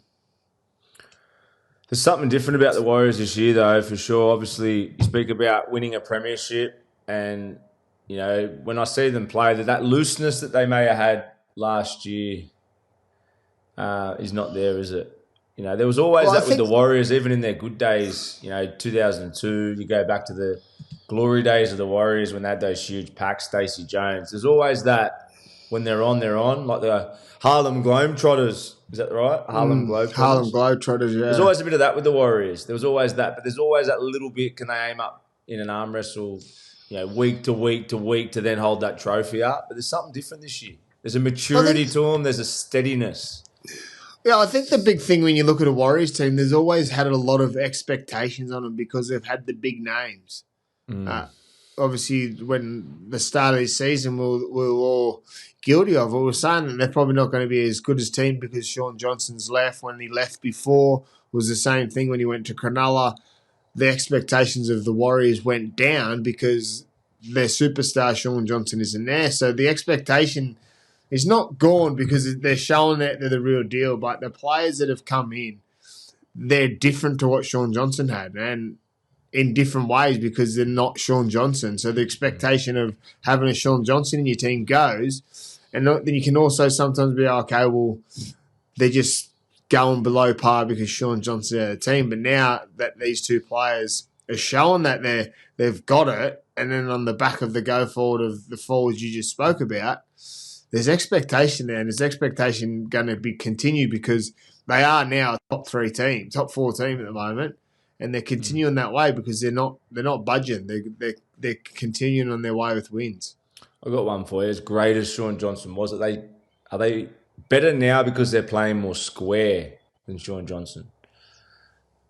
There's something different about the Warriors this year, though, for sure. Obviously, you speak about winning a premiership, and when I see them play, that looseness that they may have had last year is not there, is it? There was always that with the Warriors, even in their good days. 2002, you go back to the glory days of the Warriors when they had those huge packs, Stacey Jones. There's always that when they're on, like the Harlem Globetrotters. Is that right? Harlem Globetrotters, yeah. There's always a bit of that with the Warriors. There was always that, but there's always that little bit. Can they aim up in an arm wrestle, week to week to week to then hold that trophy up? But there's something different this year. There's a maturity to them. There's a steadiness. Yeah, I think the big thing when you look at a Warriors team, there's always had a lot of expectations on them because they've had the big names. Obviously, when the start of this season, we're all guilty of it. We were saying that they're probably not going to be as good as team because Sean Johnson's left. When he left before, was the same thing when he went to Cronulla. The expectations of the Warriors went down because their superstar, Sean Johnson, isn't there. So the expectation is not gone because they're showing that they're the real deal. But the players that have come in, they're different to what Sean Johnson had, and in different ways because they're not Sean Johnson. So the expectation of having a Sean Johnson in your team goes, and then you can also sometimes be okay, well, they're just going below par because Sean Johnson's out of the team. But now that these two players are showing that they've got it, and then on the back of the go forward of the forwards you just spoke about, there's expectation there, and there's expectation going to be continued because they are now a top 4 team at the moment, and they're continuing that way because they're not budging. They're continuing on their way with wins. I've got one for you. As great as Sean Johnson was, are they better now because they're playing more square than Sean Johnson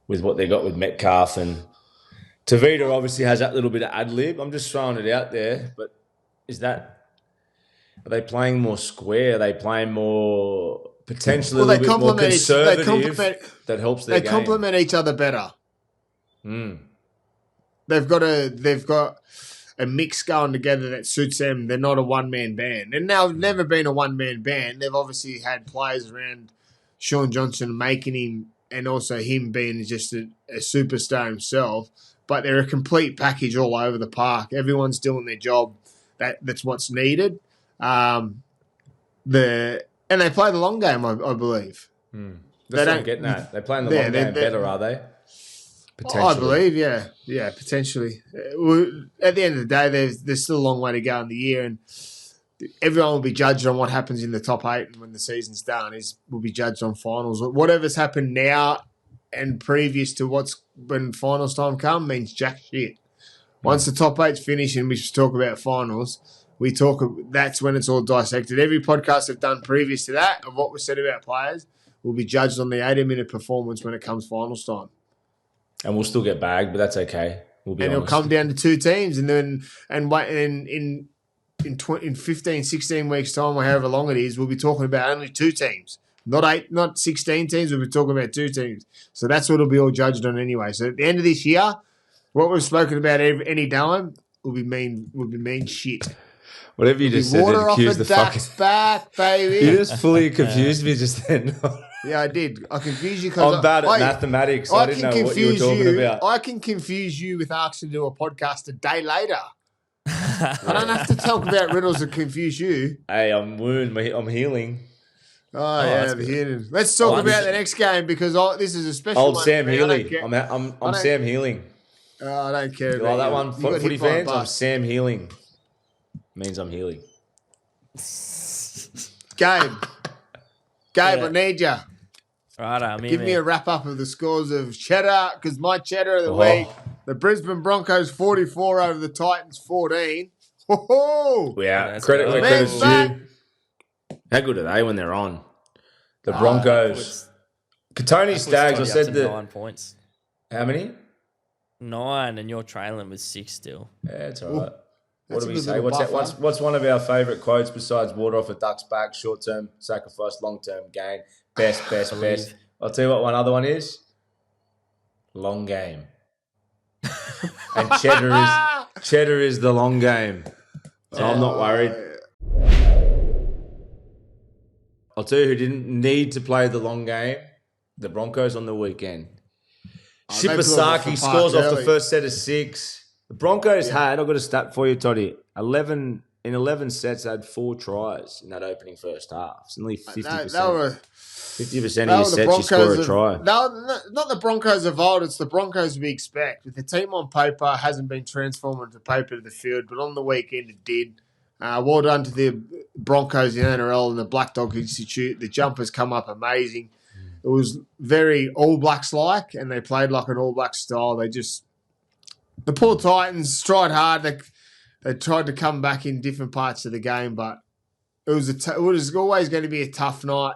with what they got with Metcalf, and Tavita obviously has that little bit of ad lib. I'm just throwing it out there, but are they playing more square? Are they playing more potentially a little bit more conservative that helps their game? They complement each other better. They've got a mix going together that suits them. They're not a one-man band. And they've never been a one-man band. They've obviously had players around Sean Johnson making him, and also him being just a superstar himself. But they're a complete package all over the park. Everyone's doing their job. That's what's needed. And they play the long game, I believe. That's what I'm getting at. They're playing the long game better, are they? I believe, yeah, potentially. At the end of the day, there's still a long way to go in the year, and everyone will be judged on what happens in the top 8, and when the season's done, will be judged on finals. Whatever's happened now and previous to when finals time come means jack shit. Once the top 8's finished and we talk about finals, that's when it's all dissected. Every podcast I've done previous to that of what was said about players will be judged on the 80-minute performance when it comes finals time. And we'll still get bagged, but that's okay. It'll come down to 2 teams, and then in 15, 16 weeks' time, or however long it is, we'll be talking about only 2 teams, not 8, not 16 teams. We'll be talking about 2 teams. So that's what it'll be all judged on anyway. So at the end of this year, what we've spoken about any time will be mean shit. Whatever you just said, water off confused a the fucking back, baby. You just fully confused me just then. Yeah, I did. I confused you because I'm bad at mathematics. I didn't know what you were talking about. I can confuse you with asking to do a podcast a day later. I don't have to talk about riddles to confuse you. Hey, I'm wounded. I'm healing. Oh yeah, I'm healing. Let's talk about the next game because this is a special old one. Sam Healing. I'm Sam Healing. I don't care about that one. Footy fans, I'm Sam Healing. Means I'm healing. Gabe, I need you. Right, give me a wrap up of the scores of cheddar, because my cheddar of the week, the Brisbane Broncos 44 over the Titans 14. Yeah, credit where credit's due. How good are they when they're on? The Broncos. Katoni Staggs, I said that. 9 points. How many? 9, and you're trailing with 6 still. Yeah, it's all right. What do we say? What's one of our favourite quotes besides water off a duck's back, short-term sacrifice, long-term gain, best. I'll tell you what one other one is. Long game. And cheddar is the long game. So I'm not worried. I'll tell you who didn't need to play the long game. The Broncos on the weekend. Shibasaki scores off the first set of 6. The Broncos had, I've got a stat for you, Toddy, 11 sets, they had 4 tries in that opening first half. It's nearly 50%. 50% of your sets, you score a try. Not the Broncos of old, it's the Broncos we expect. With the team on paper, hasn't been transformed into paper to the field, but on the weekend it did. Well done to the Broncos in NRL and the Black Dog Institute. The jumpers come up amazing. It was very All Blacks-like, and they played like an All Blacks style. The poor Titans tried hard. They tried to come back in different parts of the game, but it was always going to be a tough night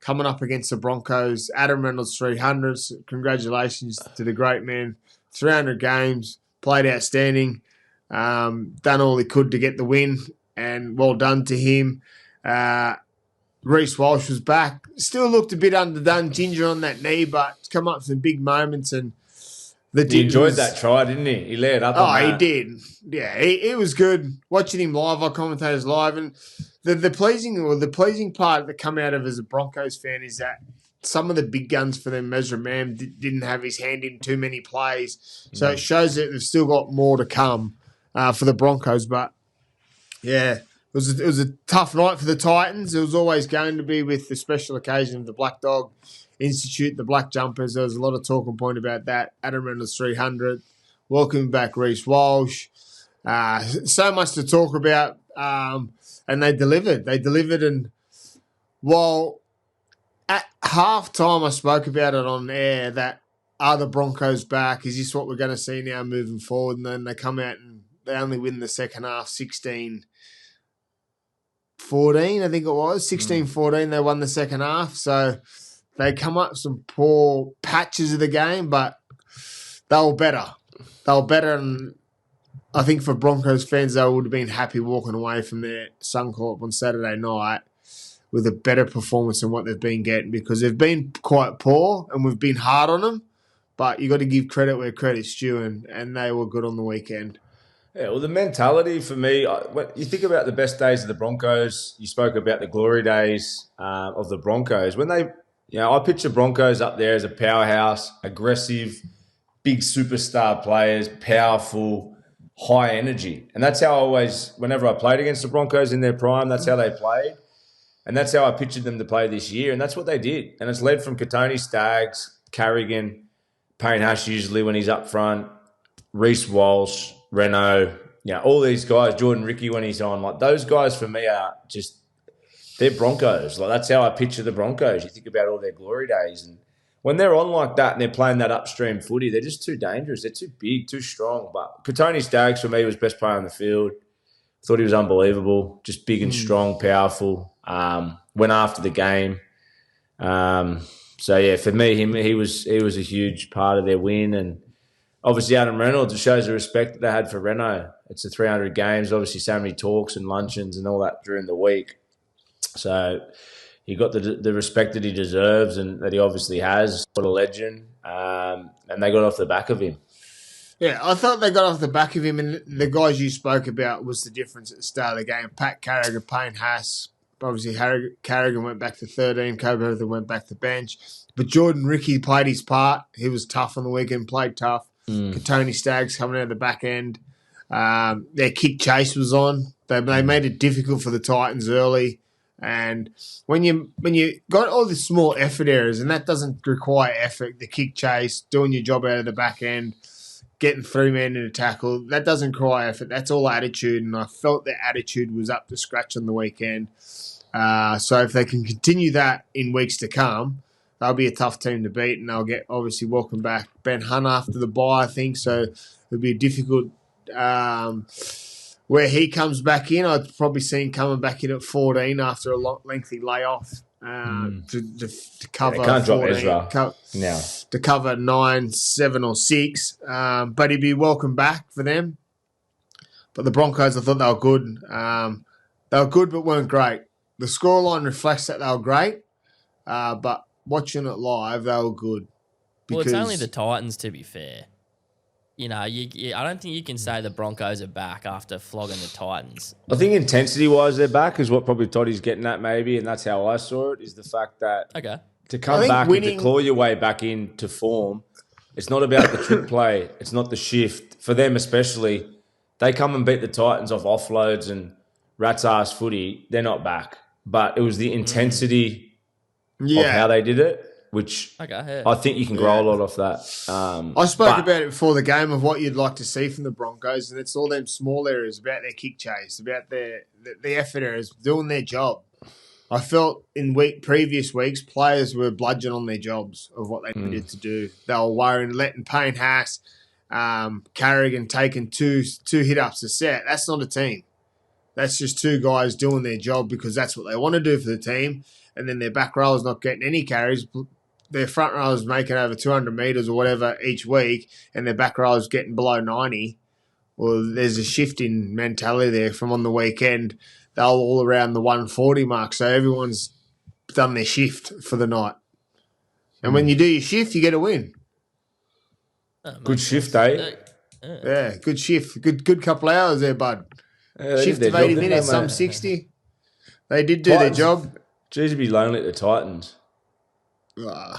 coming up against the Broncos. Adam Reynolds 300s. Congratulations to the great man. 300 games, played outstanding, done all he could to get the win, and well done to him. Reece Walsh was back. Still looked a bit underdone, ginger on that knee, but come up with some big moments and he enjoyed that try, didn't he? He laid up on that. Oh, he did. Yeah, it was good. Watching him live, I commentators live, and the pleasing part that come out of as a Broncos fan is that some of the big guns for them, Mesra Mam, didn't have his hand in too many plays. So it shows that they've still got more to come for the Broncos. But, yeah, it was a tough night for the Titans. It was always going to be with the special occasion of the Black Dog Institute, the Black Jumpers. There was a lot of talking point about that. Adam Reynolds 300. Welcome back, Reece Walsh. So much to talk about, and they delivered. They delivered, and while at halftime I spoke about it on air that are the Broncos back? Is this what we're going to see now moving forward? And then they come out and they only win the second half 16-14, I think it was. 16-14, they won the second half. So they come up some poor patches of the game, but they were better. They were better, and I think for Broncos fans, they would have been happy walking away from their Suncorp on Saturday night with a better performance than what they've been getting, because they've been quite poor and we've been hard on them, but you got to give credit where credit's due, and they were good on the weekend. Yeah, well, the mentality for me, when you think about the best days of the Broncos, you spoke about the glory days of the Broncos. When they, I picture Broncos up there as a powerhouse, aggressive, big superstar players, powerful, high energy. And that's how I always, whenever I played against the Broncos in their prime, that's how they played. And that's how I pictured them to play this year. And that's what they did. And it's led from Katoni Staggs, Carrigan, Payne Haas usually when he's up front, Reece Walsh, Renno, all these guys, Jordan Ricky when he's on. Like, those guys for me are just, they're Broncos. Like, that's how I picture the Broncos. You think about all their glory days. And when they're on like that and they're playing that upstream footy, they're just too dangerous. They're too big, too strong. But Katoni Staggs, for me, was best player on the field. Thought he was unbelievable. Just big and strong, powerful. Went after the game. So, yeah, for me, he was a huge part of their win. And obviously Adam Reynolds, it shows the respect that they had for Renno. It's the 300 games, obviously so many talks and luncheons and all that during the week. So he got the respect that he deserves and that he obviously has. What a legend. And they got off the back of him. Yeah, I thought they got off the back of him, and the guys you spoke about was the difference at the start of the game. Pat Carrigan, Payne Haas. Obviously, Carrigan went back to 13. Coburn went back to bench. But Jordan Ricky played his part. He was tough on the weekend, played tough. Katoni Staggs coming out of the back end. Their kick chase was on. They made it difficult for the Titans early. And when you got all the small effort errors, and that doesn't require effort, the kick chase, doing your job out of the back end, getting 3 men in a tackle, that doesn't require effort. That's all attitude, and I felt their attitude was up to scratch on the weekend. So if they can continue that in weeks to come, they'll be a tough team to beat, and they'll get, obviously, welcome back Ben Hunt after the bye, I think, so it'll be a difficult where he comes back in. I'd probably see him coming back in at 14 after a lengthy layoff to cover. Can't 14, drop Ezra now. To cover 9, 7 or 6. But he'd be welcome back for them. But the Broncos, I thought they were good. They were good but weren't great. The scoreline reflects that they were great, but watching it live, they were good. Well, it's only the Titans, to be fair. I don't think you can say the Broncos are back after flogging the Titans. I think intensity-wise, they're back is what probably Toddy's getting at maybe, and that's how I saw it, is the fact that to come back and to claw your way back into form, it's not about the trick play. It's not the shift. For them especially, they come and beat the Titans off offloads and rat's-ass footy. They're not back. But it was the intensity of how they did it, which I think you can grow a lot off that. I spoke about it before the game of what you'd like to see from the Broncos, and it's all them small areas, about their kick chase, about the effort areas, doing their job. I felt in previous weeks, players were bludgeoned on their jobs of what they needed to do. They were worrying, letting Payne Haas, Carrigan taking two hit-ups a set. That's not a team. That's just 2 guys doing their job because that's what they want to do for the team, and then their back row is not getting any carries. Their front row is making over 200 metres or whatever each week, and their back row is getting below 90. Well, there's a shift in mentality there from on the weekend. They're all around the 140 mark, so everyone's done their shift for the night. And when you do your shift, you get a win. Good shift, eh? Yeah, good shift. Good couple of hours there, bud. Shift of 80 minutes, some 60. They did do their job. Geez, it'd be lonely at the Titans. Yeah,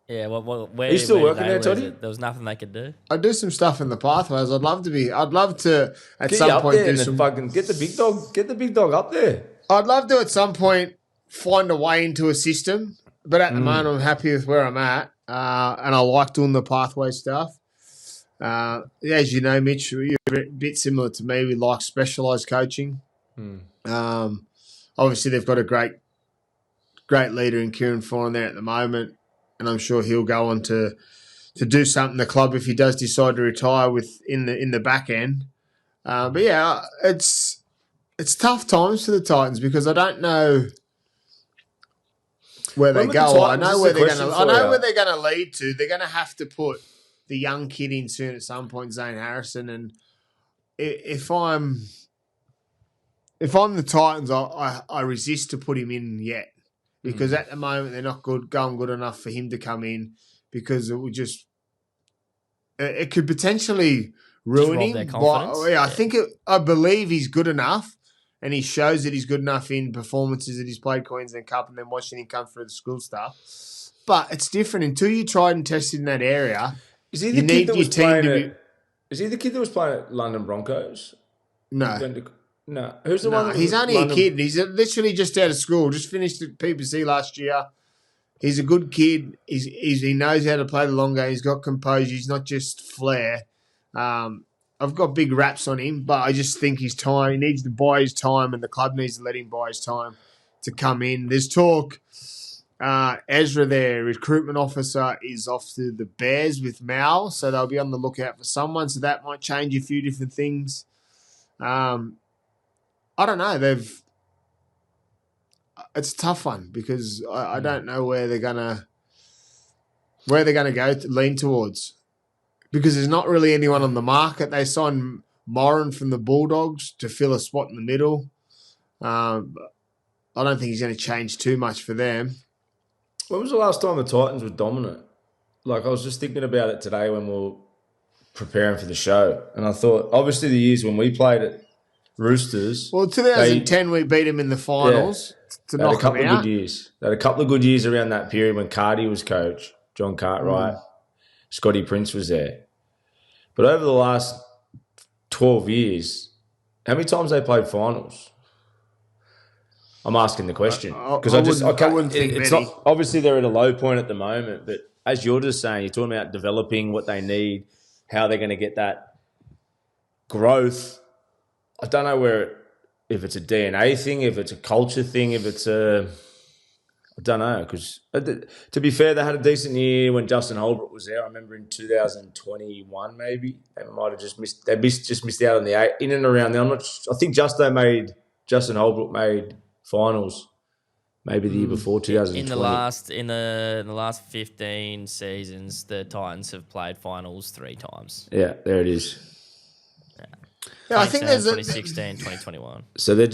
where are you still working there, lose Toddy? it? There was nothing they could do. I do some stuff in the pathways. I'd love to at Get some you up point there do and some. fucking get the big dog up there. I'd love to at some point find a way into a system, but at the moment I'm happy with where I'm at, and I like doing the pathway stuff. As you know, Mitch, you're a bit similar to me. We like specialised coaching. Obviously, they've got a great leader in Kieran Foran there at the moment, and I'm sure he'll go on to do something in the club if he does decide to retire in the back end. But yeah, it's tough times for the Titans because I don't know where they go. I know where they're going to lead to. They're going to have to put the young kid in soon at some point, Zane Harrison, and if I'm the Titans, I resist to put him in yet because at the moment they're not going good enough for him to come in because it would it could potentially ruin him. Their confidence. But, I believe he's good enough, and he shows that he's good enough in performances that he's played Queensland Cup and then watching him come through the school stuff. But it's different until you tried and tested in that area. Is he the kid that was playing at London Broncos? No. No. Who's the one? He's only a kid. He's literally just out of school. Just finished at PPC last year. He's a good kid. He knows how to play the long game. He's got composure. He's not just flair. I've got big raps on him, but I just think his time. He needs to buy his time, and the club needs to let him buy his time to come in. There's talk. Ezra, their recruitment officer, is off to the Bears with Mal, so they'll be on the lookout for someone. So that might change a few different things. I don't know. It's a tough one because I don't know where they're gonna go to lean towards because there's not really anyone on the market. They signed Moran from the Bulldogs to fill a spot in the middle. I don't think he's going to change too much for them. When was the last time the Titans were dominant? Like, I was just thinking about it today when we were preparing for the show, and I thought, obviously, the years when we played at Roosters. Well, 2010, we beat them in the finals to knock them out. Good years. They had a couple of good years around that period when Cardi was coach, John Cartwright, Scotty Prince was there. But over the last 12 years, how many times they played finals? I'm asking the question because I wouldn't think it's not, obviously they're at a low point at the moment, but as you're just saying, you're talking about developing what they need, how they're going to get that growth. I don't know if it's a DNA thing, if it's a culture thing, I don't know. Because to be fair, they had a decent year when Justin Holbrook was there. I remember in 2021, maybe they might have just missed. They just missed out on the 8 in and around there. I think Justin Holbrook made finals, maybe the year before 2020. In the last 15 seasons, the Titans have played finals 3 times. Yeah, there it is. Yeah, I think there's 2016, 2021. So they're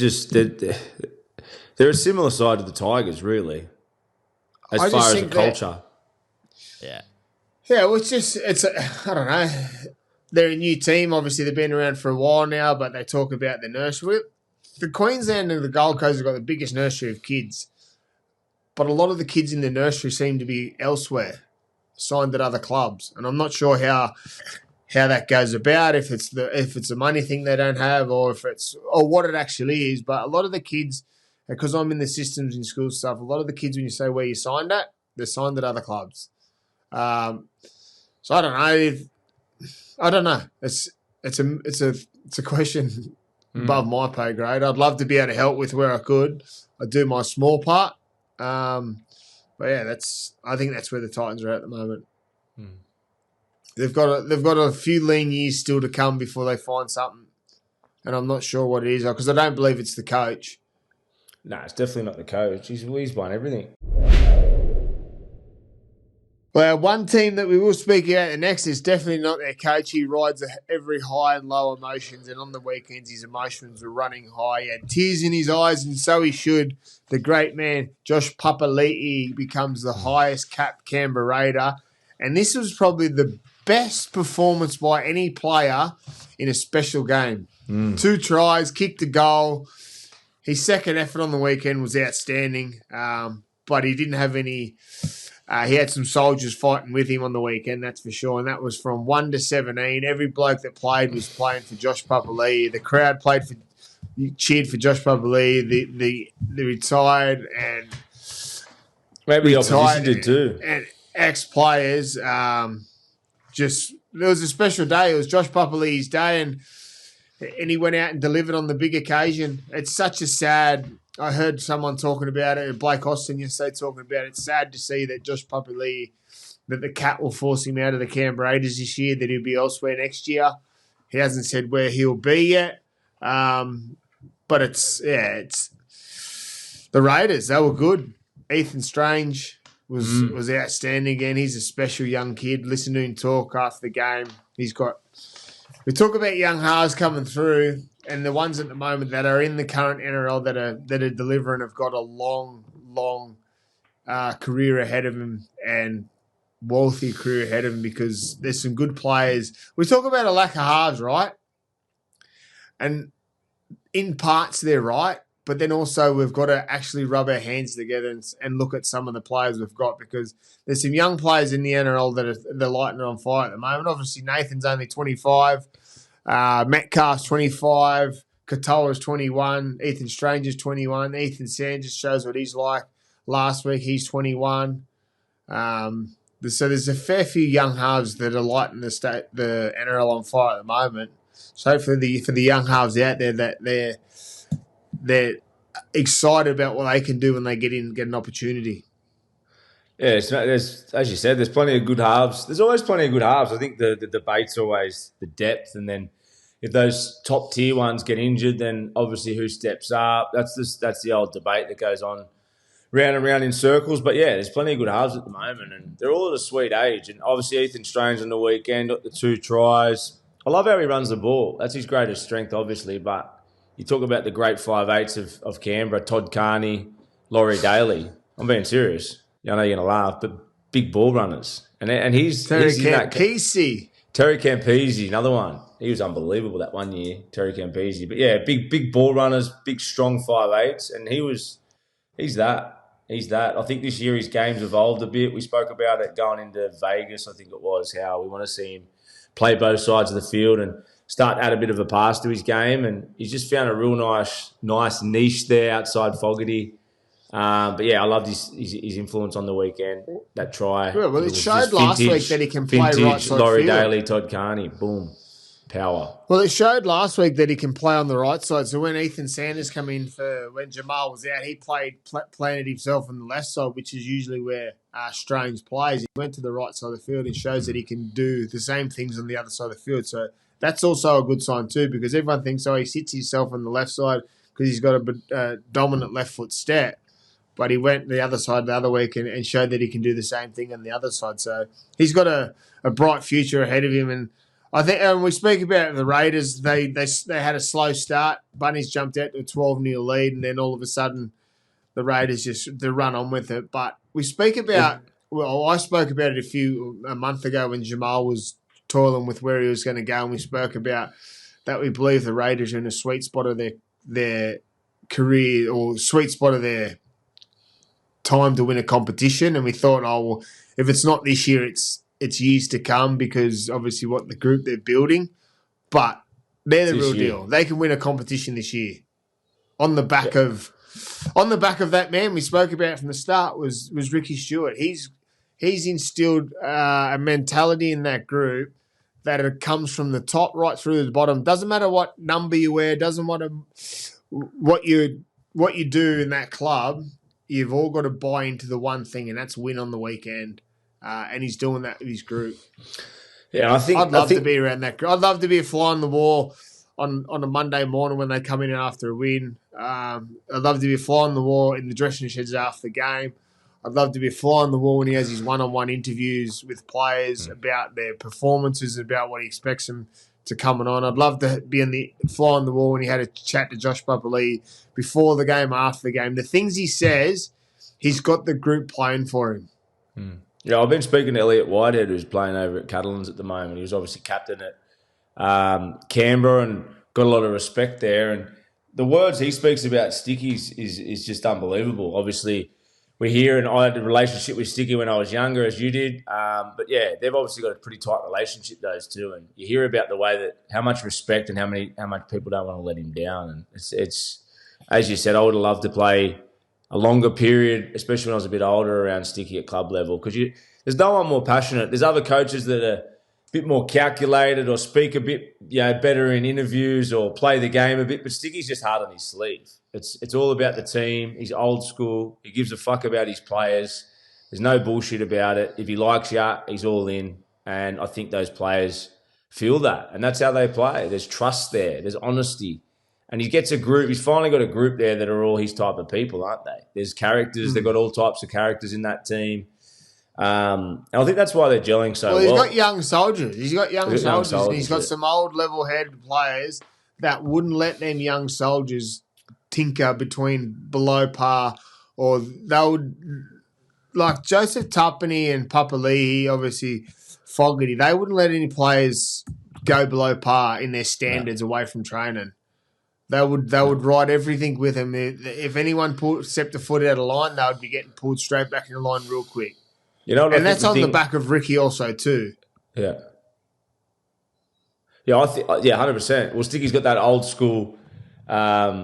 a similar side to the Tigers, really, as far as the culture. Yeah. Yeah, well, I don't know. They're a new team. Obviously, they've been around for a while now, but they talk about the nursery. The Queensland and the Gold Coast have got the biggest nursery of kids, but a lot of the kids in the nursery seem to be elsewhere, signed at other clubs, and I'm not sure how that goes about, if it's a money thing they don't have or what it actually is. But a lot of the kids, because I'm in the systems in school stuff, a lot of the kids, when you say where you signed at, they're signed at other clubs. So I don't know. It's a question above my pay grade. I'd love to be able to help with where I could. I do my small part. But yeah, I think that's where the Titans are at the moment. They've got a few lean years still to come before they find something, and I'm not sure what it is because I don't believe it's the coach. No, it's definitely not the coach. He's won everything. Well, one team that we will speak about the next is definitely not their coach. He rides every high and low emotions, and on the weekends his emotions were running high. He had tears in his eyes, and so he should. The great man, Josh Papali'i, becomes the highest capped Canberra Raider, and this was probably the best performance by any player in a special game. 2 tries, kicked a goal. His second effort on the weekend was outstanding. but he didn't have any. He had some soldiers fighting with him on the weekend, that's for sure. And that was from 1 to 17. Every bloke that played was playing for Josh Papali'i. The crowd cheered for Josh Papali'i. The retired and maybe the opposition did too. And ex-players, just it was a special day. It was Josh Papali'i's day, and he went out and delivered on the big occasion. It's such a sad. I heard someone talking about it, Blake Austin yesterday talking about it. It's sad to see that Josh Papali'i, that the cat will force him out of the Canberra Raiders this year, that he'll be elsewhere next year. He hasn't said where he'll be yet. But it's the Raiders. They were good. Ethan Strange was outstanding again. He's a special young kid. Listen to him talk after the game. We talk about young halves coming through, and the ones at the moment that are in the current NRL that are delivering have got a long career ahead of them and wealthy career ahead of them, because there's some good players. We talk about a lack of halves, right? And in parts they're right, but then also we've got to actually rub our hands together and look at some of the players we've got, because there's some young players in the NRL that are lighting it on fire at the moment. Obviously, Nathan's only 25, Metcalf's 25, Katoa's 21, Ethan Stranger's 21, Ethan Sanders shows what he's like. Last week, he's 21. So there's a fair few young halves that are lighting the NRL on fire at the moment. So for the young halves out there, that they're excited about what they can do when they get an opportunity. Yeah, there's, as you said, there's plenty of good halves. There's always plenty of good halves. I think the debate's always the depth, and then if those top tier ones get injured, then obviously who steps up. That's the old debate that goes on round and round in circles. But yeah, there's plenty of good halves at the moment, and they're all at a sweet age. And obviously Ethan Strange on the weekend got the 2 tries. I love how he runs the ball. That's his greatest strength, obviously. But you talk about the great 5'8" of Canberra, Todd Carney, Laurie Daly. I'm being serious. I know you're going to laugh, but big ball runners. And he's Campese. Terry Campese, another one. He was unbelievable that one year, Terry Campese. But yeah, big ball runners, big strong 5'8", and he's that. I think this year his game's evolved a bit. We spoke about it going into Vegas, I think it was, how we want to see him play both sides of the field and start add a bit of a pass to his game. And he's just found a real nice niche there outside Fogarty. But yeah, I loved his influence on the weekend. That try. Yeah, well, it showed last week that he can play right side Laurie field. Daly, Todd Carney, boom, power. Well, it showed last week that he can play on the right side. So when Ethan Sanders came in when Jamal was out, he planted himself on the left side, which is usually where Strange plays. He went to the right side of the field and shows that he can do the same things on the other side of the field. So that's also a good sign too, because everyone thinks, he sits himself on the left side because he's got a dominant left foot step. But he went the other side the other week and showed that he can do the same thing on the other side. So he's got a bright future ahead of him. And I think when we speak about the Raiders, they had a slow start. Bunnies jumped out to a 12-0 lead, and then all of a sudden the Raiders they run on with it. But we speak about I spoke about it a month ago when Jamal was toiling with where he was going to go, and we spoke about that we believe the Raiders are in a sweet spot of their career, or sweet spot of their time to win a competition. And we thought, if it's not this year, it's years to come, because obviously what the group they're building. But they're the real deal. They can win a competition this year. On the back of that man we spoke about from the start was Ricky Stewart. He's instilled a mentality in that group that it comes from the top right through to the bottom. Doesn't matter what number you wear, doesn't matter what you do in that club. You've all got to buy into the one thing, and that's win on the weekend. And he's doing that with his group. Yeah, I'd love to be around that group. I'd love to be a fly on the wall on a Monday morning when they come in after a win. I'd love to be a fly on the wall in the dressing sheds after the game. I'd love to be a fly on the wall when he has his one-on-one interviews with players about their performances, about what he expects them to coming on. I'd love to be in the fly on the wall when he had a chat to Josh Papali'i before the game, after the game. The things he says, he's got the group playing for him. Yeah, I've been speaking to Elliot Whitehead, who's playing over at Catalans at the moment. He was obviously captain at Canberra and got a lot of respect there. And the words he speaks about Stickies is just unbelievable. Obviously, we hear, and I had a relationship with Sticky when I was younger, as you did. But yeah, they've obviously got a pretty tight relationship, those two. And you hear about the way that how much respect and how much people don't want to let him down. And it's as you said, I would have loved to play a longer period, especially when I was a bit older, around Sticky at club level, because there's no one more passionate. There's other coaches that are a bit more calculated or speak a bit better in interviews or play the game a bit, but Sticky's just hard on his sleeve. It's all about the team. He's old school. He gives a fuck about his players. There's no bullshit about it. If he likes you, he's all in. And I think those players feel that. And that's how they play. There's trust there. There's honesty. And he gets a group. He's finally got a group there that are all his type of people, aren't they? There's characters. They've got all types of characters in that team. And I think that's why they're gelling so well. He's got young soldiers. He's got young soldiers, and he's got some old level-headed players that wouldn't let them young soldiers tinker between below par, or they would, like Joseph Tuppenny and Papali'i, obviously Fogarty, they wouldn't let any players go below par in their standards away from training. They would ride everything with them. If anyone stepped a foot out of line, they would be getting pulled straight back in the line real quick. You know, and that's on the back of Ricky also too. Yeah. Yeah, 100%. Well, Sticky's got that old school.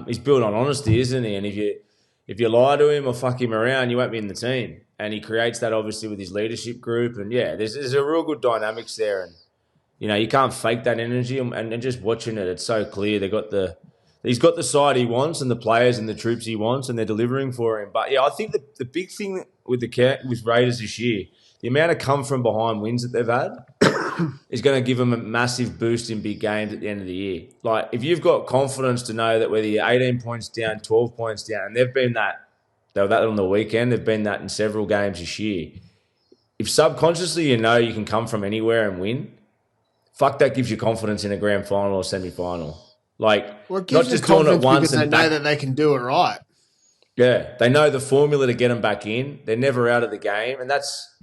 He's built on honesty, isn't he? And if you lie to him or fuck him around, you won't be in the team. And he creates that obviously with his leadership group. And yeah, there's a real good dynamics there. And you can't fake that energy. And just watching it, it's so clear. He's got the side he wants and the players and the troops he wants, and they're delivering for him. But yeah, I think the big thing with Raiders this year, the amount of come from behind wins that they've had is going to give them a massive boost in big games at the end of the year. Like, if you've got confidence to know that whether you're 18 points down, 12 points down, and they were that on the weekend, they've been that in several games this year. If subconsciously you know you can come from anywhere and win, fuck, that gives you confidence in a grand final or semi-final. Like, not just doing it once. Because they know that they can do it right. Yeah, they know the formula to get them back in. They're never out of the game. And that's,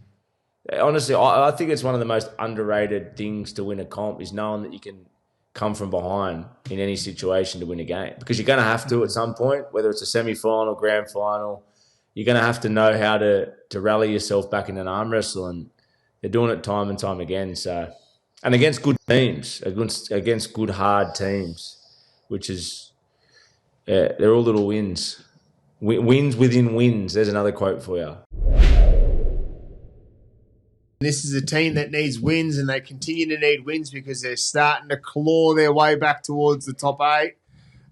honestly, I think it's one of the most underrated things to win a comp, is knowing that you can come from behind in any situation to win a game. Because you're going to have to at some point, whether it's a semi-final, grand final, you're going to have to know how to rally yourself back in an arm wrestle. And they're doing it time and time again. So, and against good teams, against good, hard teams, which is, they're all little wins. Wins within wins. There's another quote for you. This is a team that needs wins, and they continue to need wins because they're starting to claw their way back towards the top 8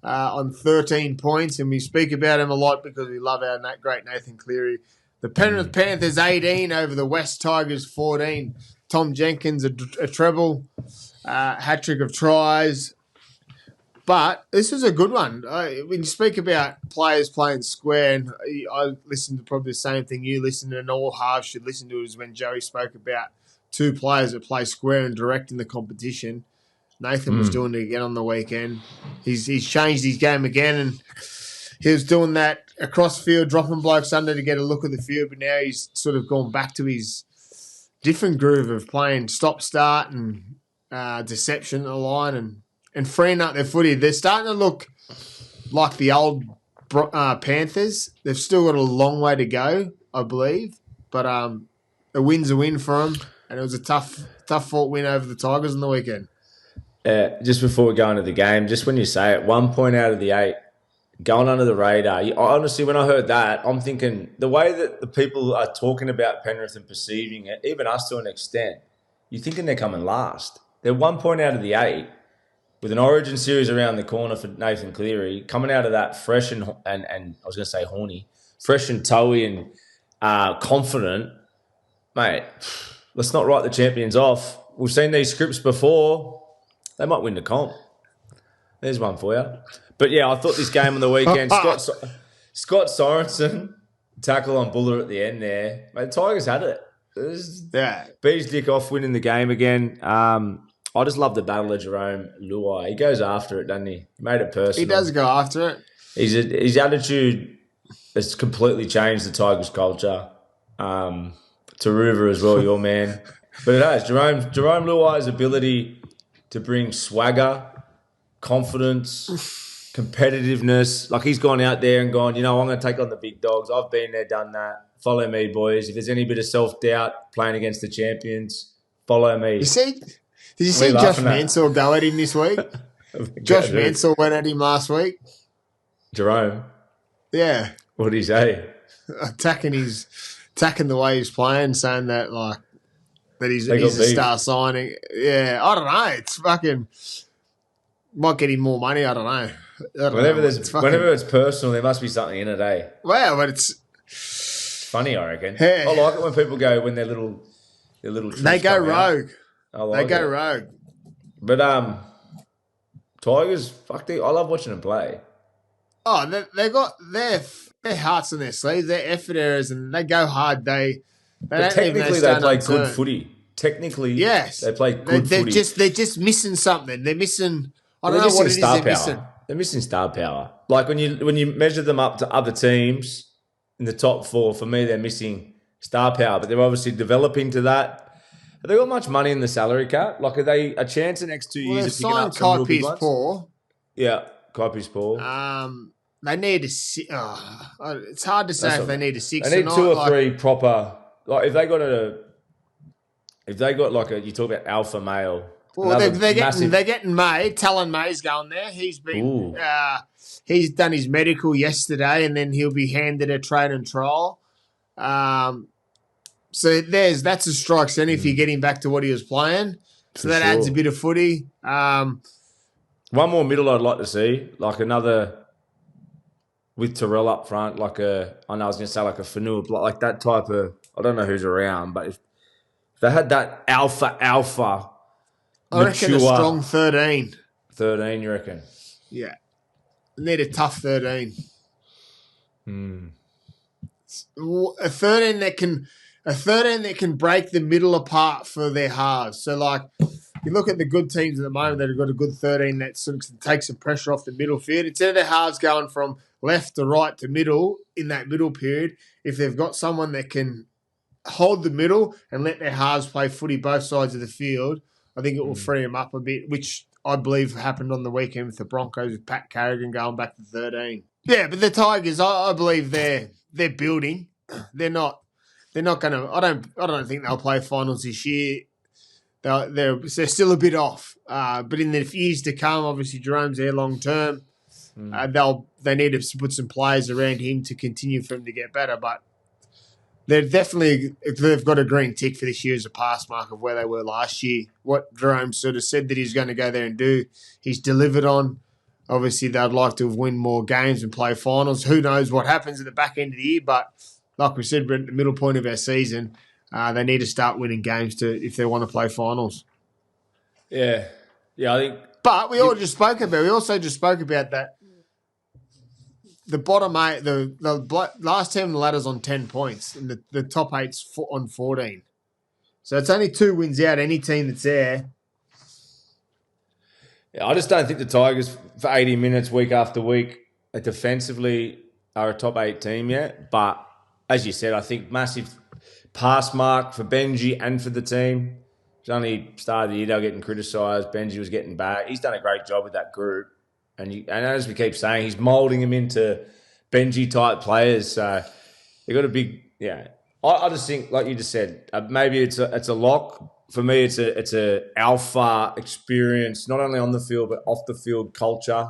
on 13 points. And we speak about him a lot because we love our great Nathan Cleary. The Penrith Panthers 18 over the West Tigers 14. Tom Jenkins a treble, hat-trick of tries. But this was a good one. When you speak about players playing square, and I listened to probably the same thing you listened to, and all halves should listen to, is when Joey spoke about two players that play square and direct in the competition. Nathan was doing it again on the weekend. He's changed his game again, and he was doing that across field, dropping blokes under to get a look at the field, but now he's sort of gone back to his different groove of playing stop-start and deception at the line and freeing up their footy. They're starting to look like the old Panthers. They've still got a long way to go, I believe. But a win's a win for them, and it was a tough-fought win over the Tigers on the weekend. Just before we go into the game, just when you say it, 1 point out of the 8, going under the radar. Honestly, when I heard that, I'm thinking the way that the people are talking about Penrith and perceiving it, even us to an extent, you're thinking they're coming last. They're 1 point out of the 8. With an Origin series around the corner for Nathan Cleary, coming out of that fresh and I was going to say horny, fresh and toey and confident, mate, let's not write the champions off. We've seen these scripts before. They might win the comp. There's one for you. But, yeah, I thought this game on the weekend, Scott Sorensen, tackle on Buller at the end there. Mate, the Tigers had it. Beat his dick off winning the game again. I just love the battle of Jerome Luai. He goes after it, doesn't he? He made it personal. He does go after it. His attitude has completely changed the Tigers' culture. Taruva as well, your man. But it has. Jerome Luai's ability to bring swagger, confidence, competitiveness. Like he's gone out there and gone, I'm going to take on the big dogs. I've been there, done that. Follow me, boys. If there's any bit of self-doubt playing against the champions, follow me. Did you see Josh Mansell go at him this week? Josh Mansell went at him last week. Jerome? Yeah. What did he say? Attacking the way he's playing, saying that he's a star signing. Yeah, I don't know. It's fucking might get him more money. I don't know. Whenever it's personal, there must be something in it, eh? Well, but it's funny, I reckon. Yeah. I like it when people go when they're little. They go rogue. They go rogue. But Tigers, I love watching them play. Oh, they got their hearts on their sleeves. They're effort areas, and they go hard. Technically, they play good footy. Technically, yes, they play good footy. They're just missing something. They're missing. I don't know what it is they're missing. They're missing star power. Like when you measure them up to other teams in the top four, for me, they're missing star power. But they're obviously developing to that. Have they got much money in the salary cap? Like, are they a chance the next 2 years of picking up some real big ones? Paul. Yeah, Kaipi's Paul. They need it's hard to say if they need a six. They need two or three proper. Like if they got like a, you talk about alpha male. Well, they're getting May. Talon May's going there. He's been he's done his medical yesterday, and then he'll be handed a trade and trial. So that's a strike center if you get him back to what he was playing. So that adds a bit of footy. One more middle I'd like to see, like another with Terrell up front, I know I was going to say like a Fanua, like that type of, I don't know who's around, but if they had that alpha, I reckon a strong 13. 13, you reckon? Yeah. Need a tough 13. A 13 that can break the middle apart for their halves. So, like, you look at the good teams at the moment that have got a good 13 that sort of takes some pressure off the middle field. Instead of their halves going from left to right to middle in that middle period, if they've got someone that can hold the middle and let their halves play footy both sides of the field, I think it will free them up a bit, which I believe happened on the weekend with the Broncos with Pat Carrigan going back to 13. Yeah, but the Tigers, I believe they're building. They're not going to. I don't think they'll play finals this year. They're still a bit off. But in the years to come, obviously Jerome's there long term. They need to put some players around him to continue for him to get better. But they've got a green tick for this year as a pass mark of where they were last year. What Jerome sort of said that he's going to go there and do, he's delivered on. Obviously, they'd like to win more games and play finals. Who knows what happens at the back end of the year? But like we said, we're at the middle point of our season. They need to start winning games if they want to play finals. Yeah, I think. But we also just spoke about that. The bottom eight, the last 10 ladders on 10 points, and the top eight's on 14. So it's only 2 wins out. Any team that's there. Yeah, I just don't think the Tigers for 80 minutes week after week defensively are a top 8 team yet. But as you said, I think massive pass mark for Benji and for the team. It's only started the year they were getting criticised. Benji was getting back. He's done a great job with that group. And as we keep saying, he's moulding them into Benji-type players. So they've got a big, I just think, like you just said, maybe it's a lock. For me, it's a alpha experience, not only on the field but off the field culture.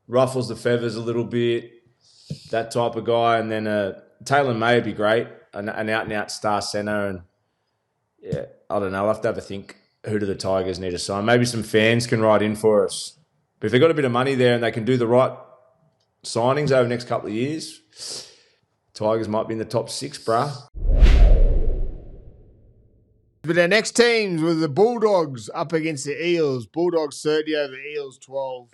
Ruffles the feathers a little bit, that type of guy. And then Taylor May would be great, an out-and-out star centre. And, I don't know. I'll have to have a think. Who do the Tigers need to sign? Maybe some fans can write in for us. But if they've got a bit of money there and they can do the right signings over the next couple of years, Tigers might be in the top 6, bruh. But our next teams were the Bulldogs up against the Eels. Bulldogs 30 over Eels 12.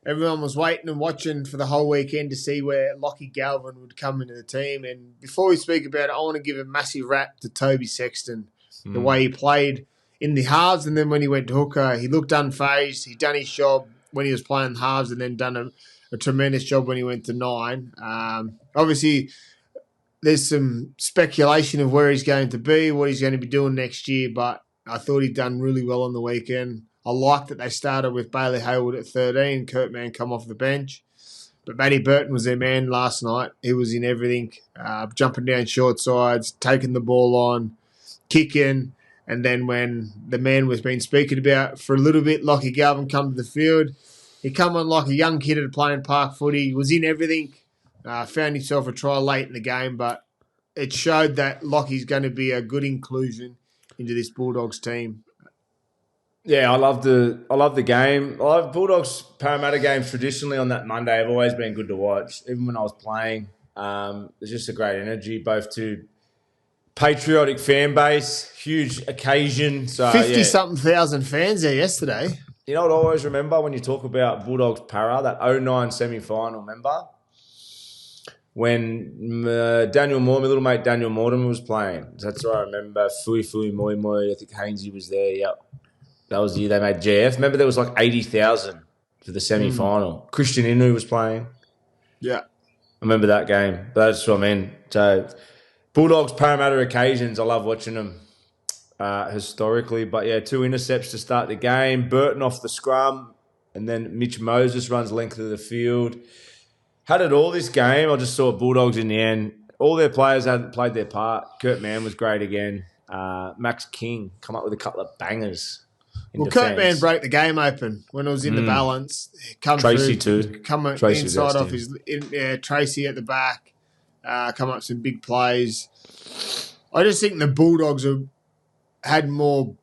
Everyone was waiting and watching for the whole weekend to see where Lockie Galvin would come into the team. And before we speak about it, I want to give a massive rap to Toby Sexton. The way he played in the halves, and then when he went to hooker, he looked unfazed. He done his job when he was playing halves, and then done a tremendous job when he went to 9. Obviously, there's some speculation of where he's going to be, what he's going to be doing next year, but I thought he'd done really well on the weekend. I like that they started with Bailey Hayward at 13, Kurt Mann come off the bench. But Matty Burton was their man last night. He was in everything, jumping down short sides, taking the ball on, kicking. And then when the man was been speaking about for a little bit, Lockie Galvin come to the field, he come on like a young kid at playing park footy. He was in everything. Found himself a try late in the game, but it showed that Lockie's going to be a good inclusion into this Bulldogs team. Yeah, I love the game. I love Bulldogs Parramatta games traditionally on that Monday have always been good to watch. Even when I was playing, there's just a great energy, both to patriotic fan base, huge occasion. So 50-something thousand fans there yesterday. You know what I always remember when you talk about Bulldogs Para, that 2009 semi-final, remember? When Daniel Moore, my little mate Daniel Mortimer was playing. That's what I remember. Fui, moi, moi. I think Hainsey was there, yep. That was the year they made GF. Remember there was like 80,000 for the semi-final. Christian Inu was playing. Yeah. I remember that game. That's what I mean. So Bulldogs, Parramatta occasions, I love watching them historically. But, yeah, 2 intercepts to start the game. Burton off the scrum. And then Mitch Moses runs length of the field. Had it all this game. I just saw Bulldogs in the end. All their players hadn't played their part. Kurt Mann was great again. Max King come up with a couple of bangers. Well, Kurt Mann broke the game open when it was in the balance. Come Tracy through, too. Come inside off his Tracy at the back. Come up some big plays. I just think the Bulldogs had more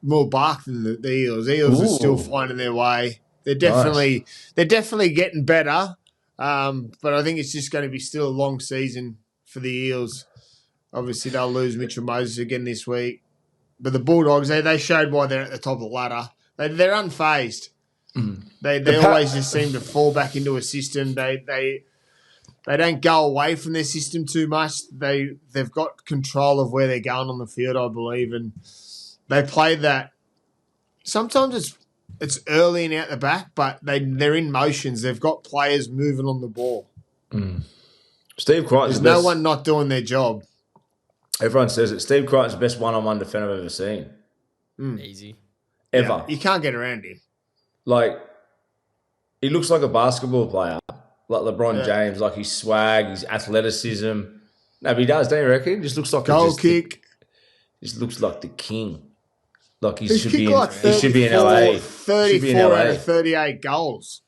bark than the Eels. The Eels are still finding their way. They're definitely getting better. But I think it's just going to be still a long season for the Eels. Obviously, they'll lose Mitchell Moses again this week. But the Bulldogs, they showed why they're at the top of the ladder. They're unfazed. They always just seem to fall back into a system. They don't go away from their system too much. They've got control of where they're going on the field, I believe, and they play that. Sometimes it's early and out the back, but they're in motions. They've got players moving on the ball. Steve Crichton's There's no one not doing their job. Everyone says it. Steve Crichton's the best one-on-one defender I've ever seen. Easy. Ever. Yeah, you can't get around him. Like, he looks like a basketball player, like LeBron James, like his swag, his athleticism. No, but he does, don't you reckon? He just looks like goal kick. Just looks like the king. Like he should be in LA. 34 out of 38 goals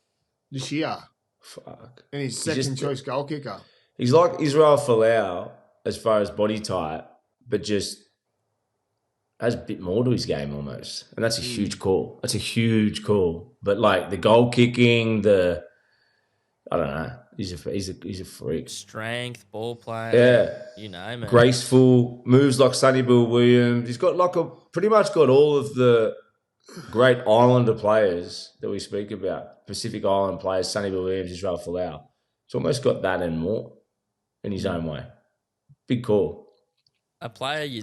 this year. Fuck. And he's second choice goal kicker. He's like Israel Folau as far as body type, but just has a bit more to his game almost. And that's a huge call. That's a huge call. But like the goal kicking, I don't know. He's a freak. Strength, ball play. Yeah. You know, man. Graceful, moves like Sonny Bill Williams. He's got pretty much got all of the great Islander players that we speak about. Pacific Island players, Sonny Bill Williams, Israel Folau. He's almost got that and more in his own way. Big call. A player you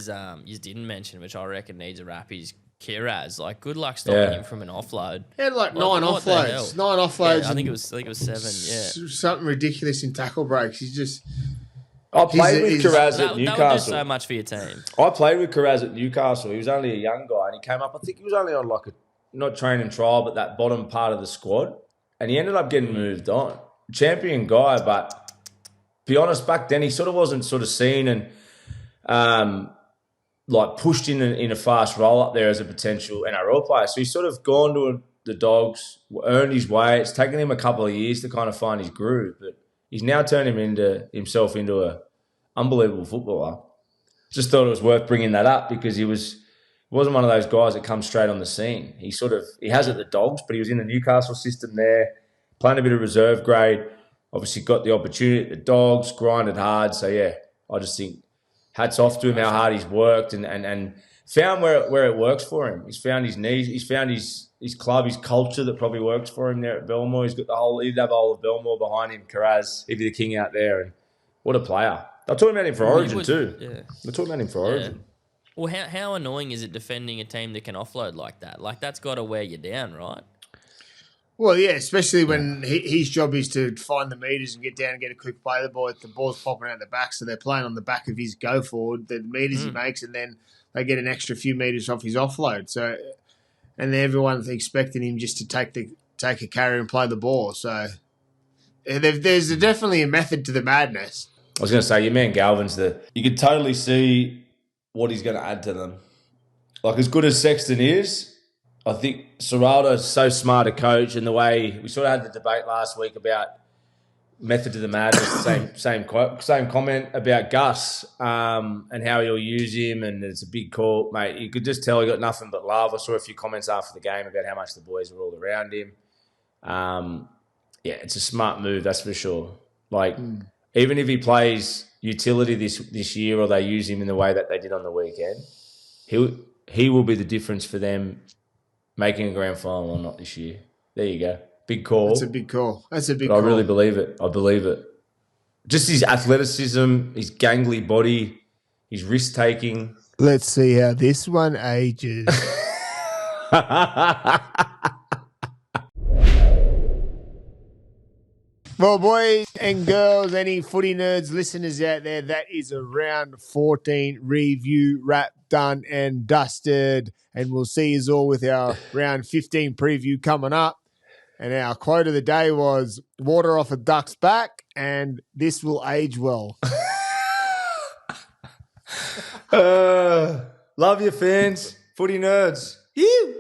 didn't mention, which I reckon needs a wrap, is Kiraz. Like, good luck stopping him from an offload. He had like 9 offloads. 9 offloads. Yeah, I think it was 7. Yeah, something ridiculous in tackle breaks. He's just. I played with Kiraz at Newcastle. That would do so much for your team. I played with Kiraz at Newcastle. He was only a young guy, and he came up. I think he was only on like not training trial, but that bottom part of the squad, and he ended up getting moved on. Champion guy, but. To be honest, back then he sort of wasn't sort of seen and like pushed in a fast roll up there as a potential NRL player. So he's sort of gone to the Dogs, earned his way. It's taken him a couple of years to kind of find his groove, but he's now turned himself into an unbelievable footballer. Just thought it was worth bringing that up because he wasn't one of those guys that comes straight on the scene. He has it at the Dogs, but he was in the Newcastle system there, playing a bit of reserve grade. Obviously got the opportunity at the Dogs, grinded hard. So, yeah, I just think hats off to him, how hard he's worked and found where it works for him. He's found his niche. He's found his club, his culture that probably works for him there at Belmore. He'd have the whole of Belmore behind him, Kiraz, he'd be the king out there. And what a player. They're talking about him for Origin too. Yeah. They're talking about him for Origin. Well, how annoying is it defending a team that can offload like that? Like, that's got to wear you down, right? Well, yeah, especially when his job is to find the meters and get down and get a quick play. The ball's popping out the back, so they're playing on the back of his go forward, the meters he makes, and then they get an extra few meters off his offload. So and everyone's expecting him just to take a carry and play the ball. So there's definitely a method to the madness. I was going to say, your man Galvin's you could totally see what he's going to add to them. Like, as good as Sexton is, I think Serraldo's so smart a coach, and the way we sort of had the debate last week about method to the madness, same comment about Gus and how he'll use him, and it's a big call, mate. You could just tell he got nothing but love. I saw a few comments after the game about how much the boys were all around him. Yeah, it's a smart move, that's for sure. Like, even if he plays utility this year, or they use him in the way that they did on the weekend, he will be the difference for them making a grand final or not this year. There you go. Big call. That's a big call. I really believe it. I believe it. Just his athleticism, his gangly body, his risk-taking. Let's see how this one ages. Well, boys and girls, any footy nerds listeners out there, that is a round 14 review wrap, done and dusted. And we'll see you all with our round 15 preview coming up. And our quote of the day was, water off a duck's back, and this will age well. Love you, fans. Footy nerds. You.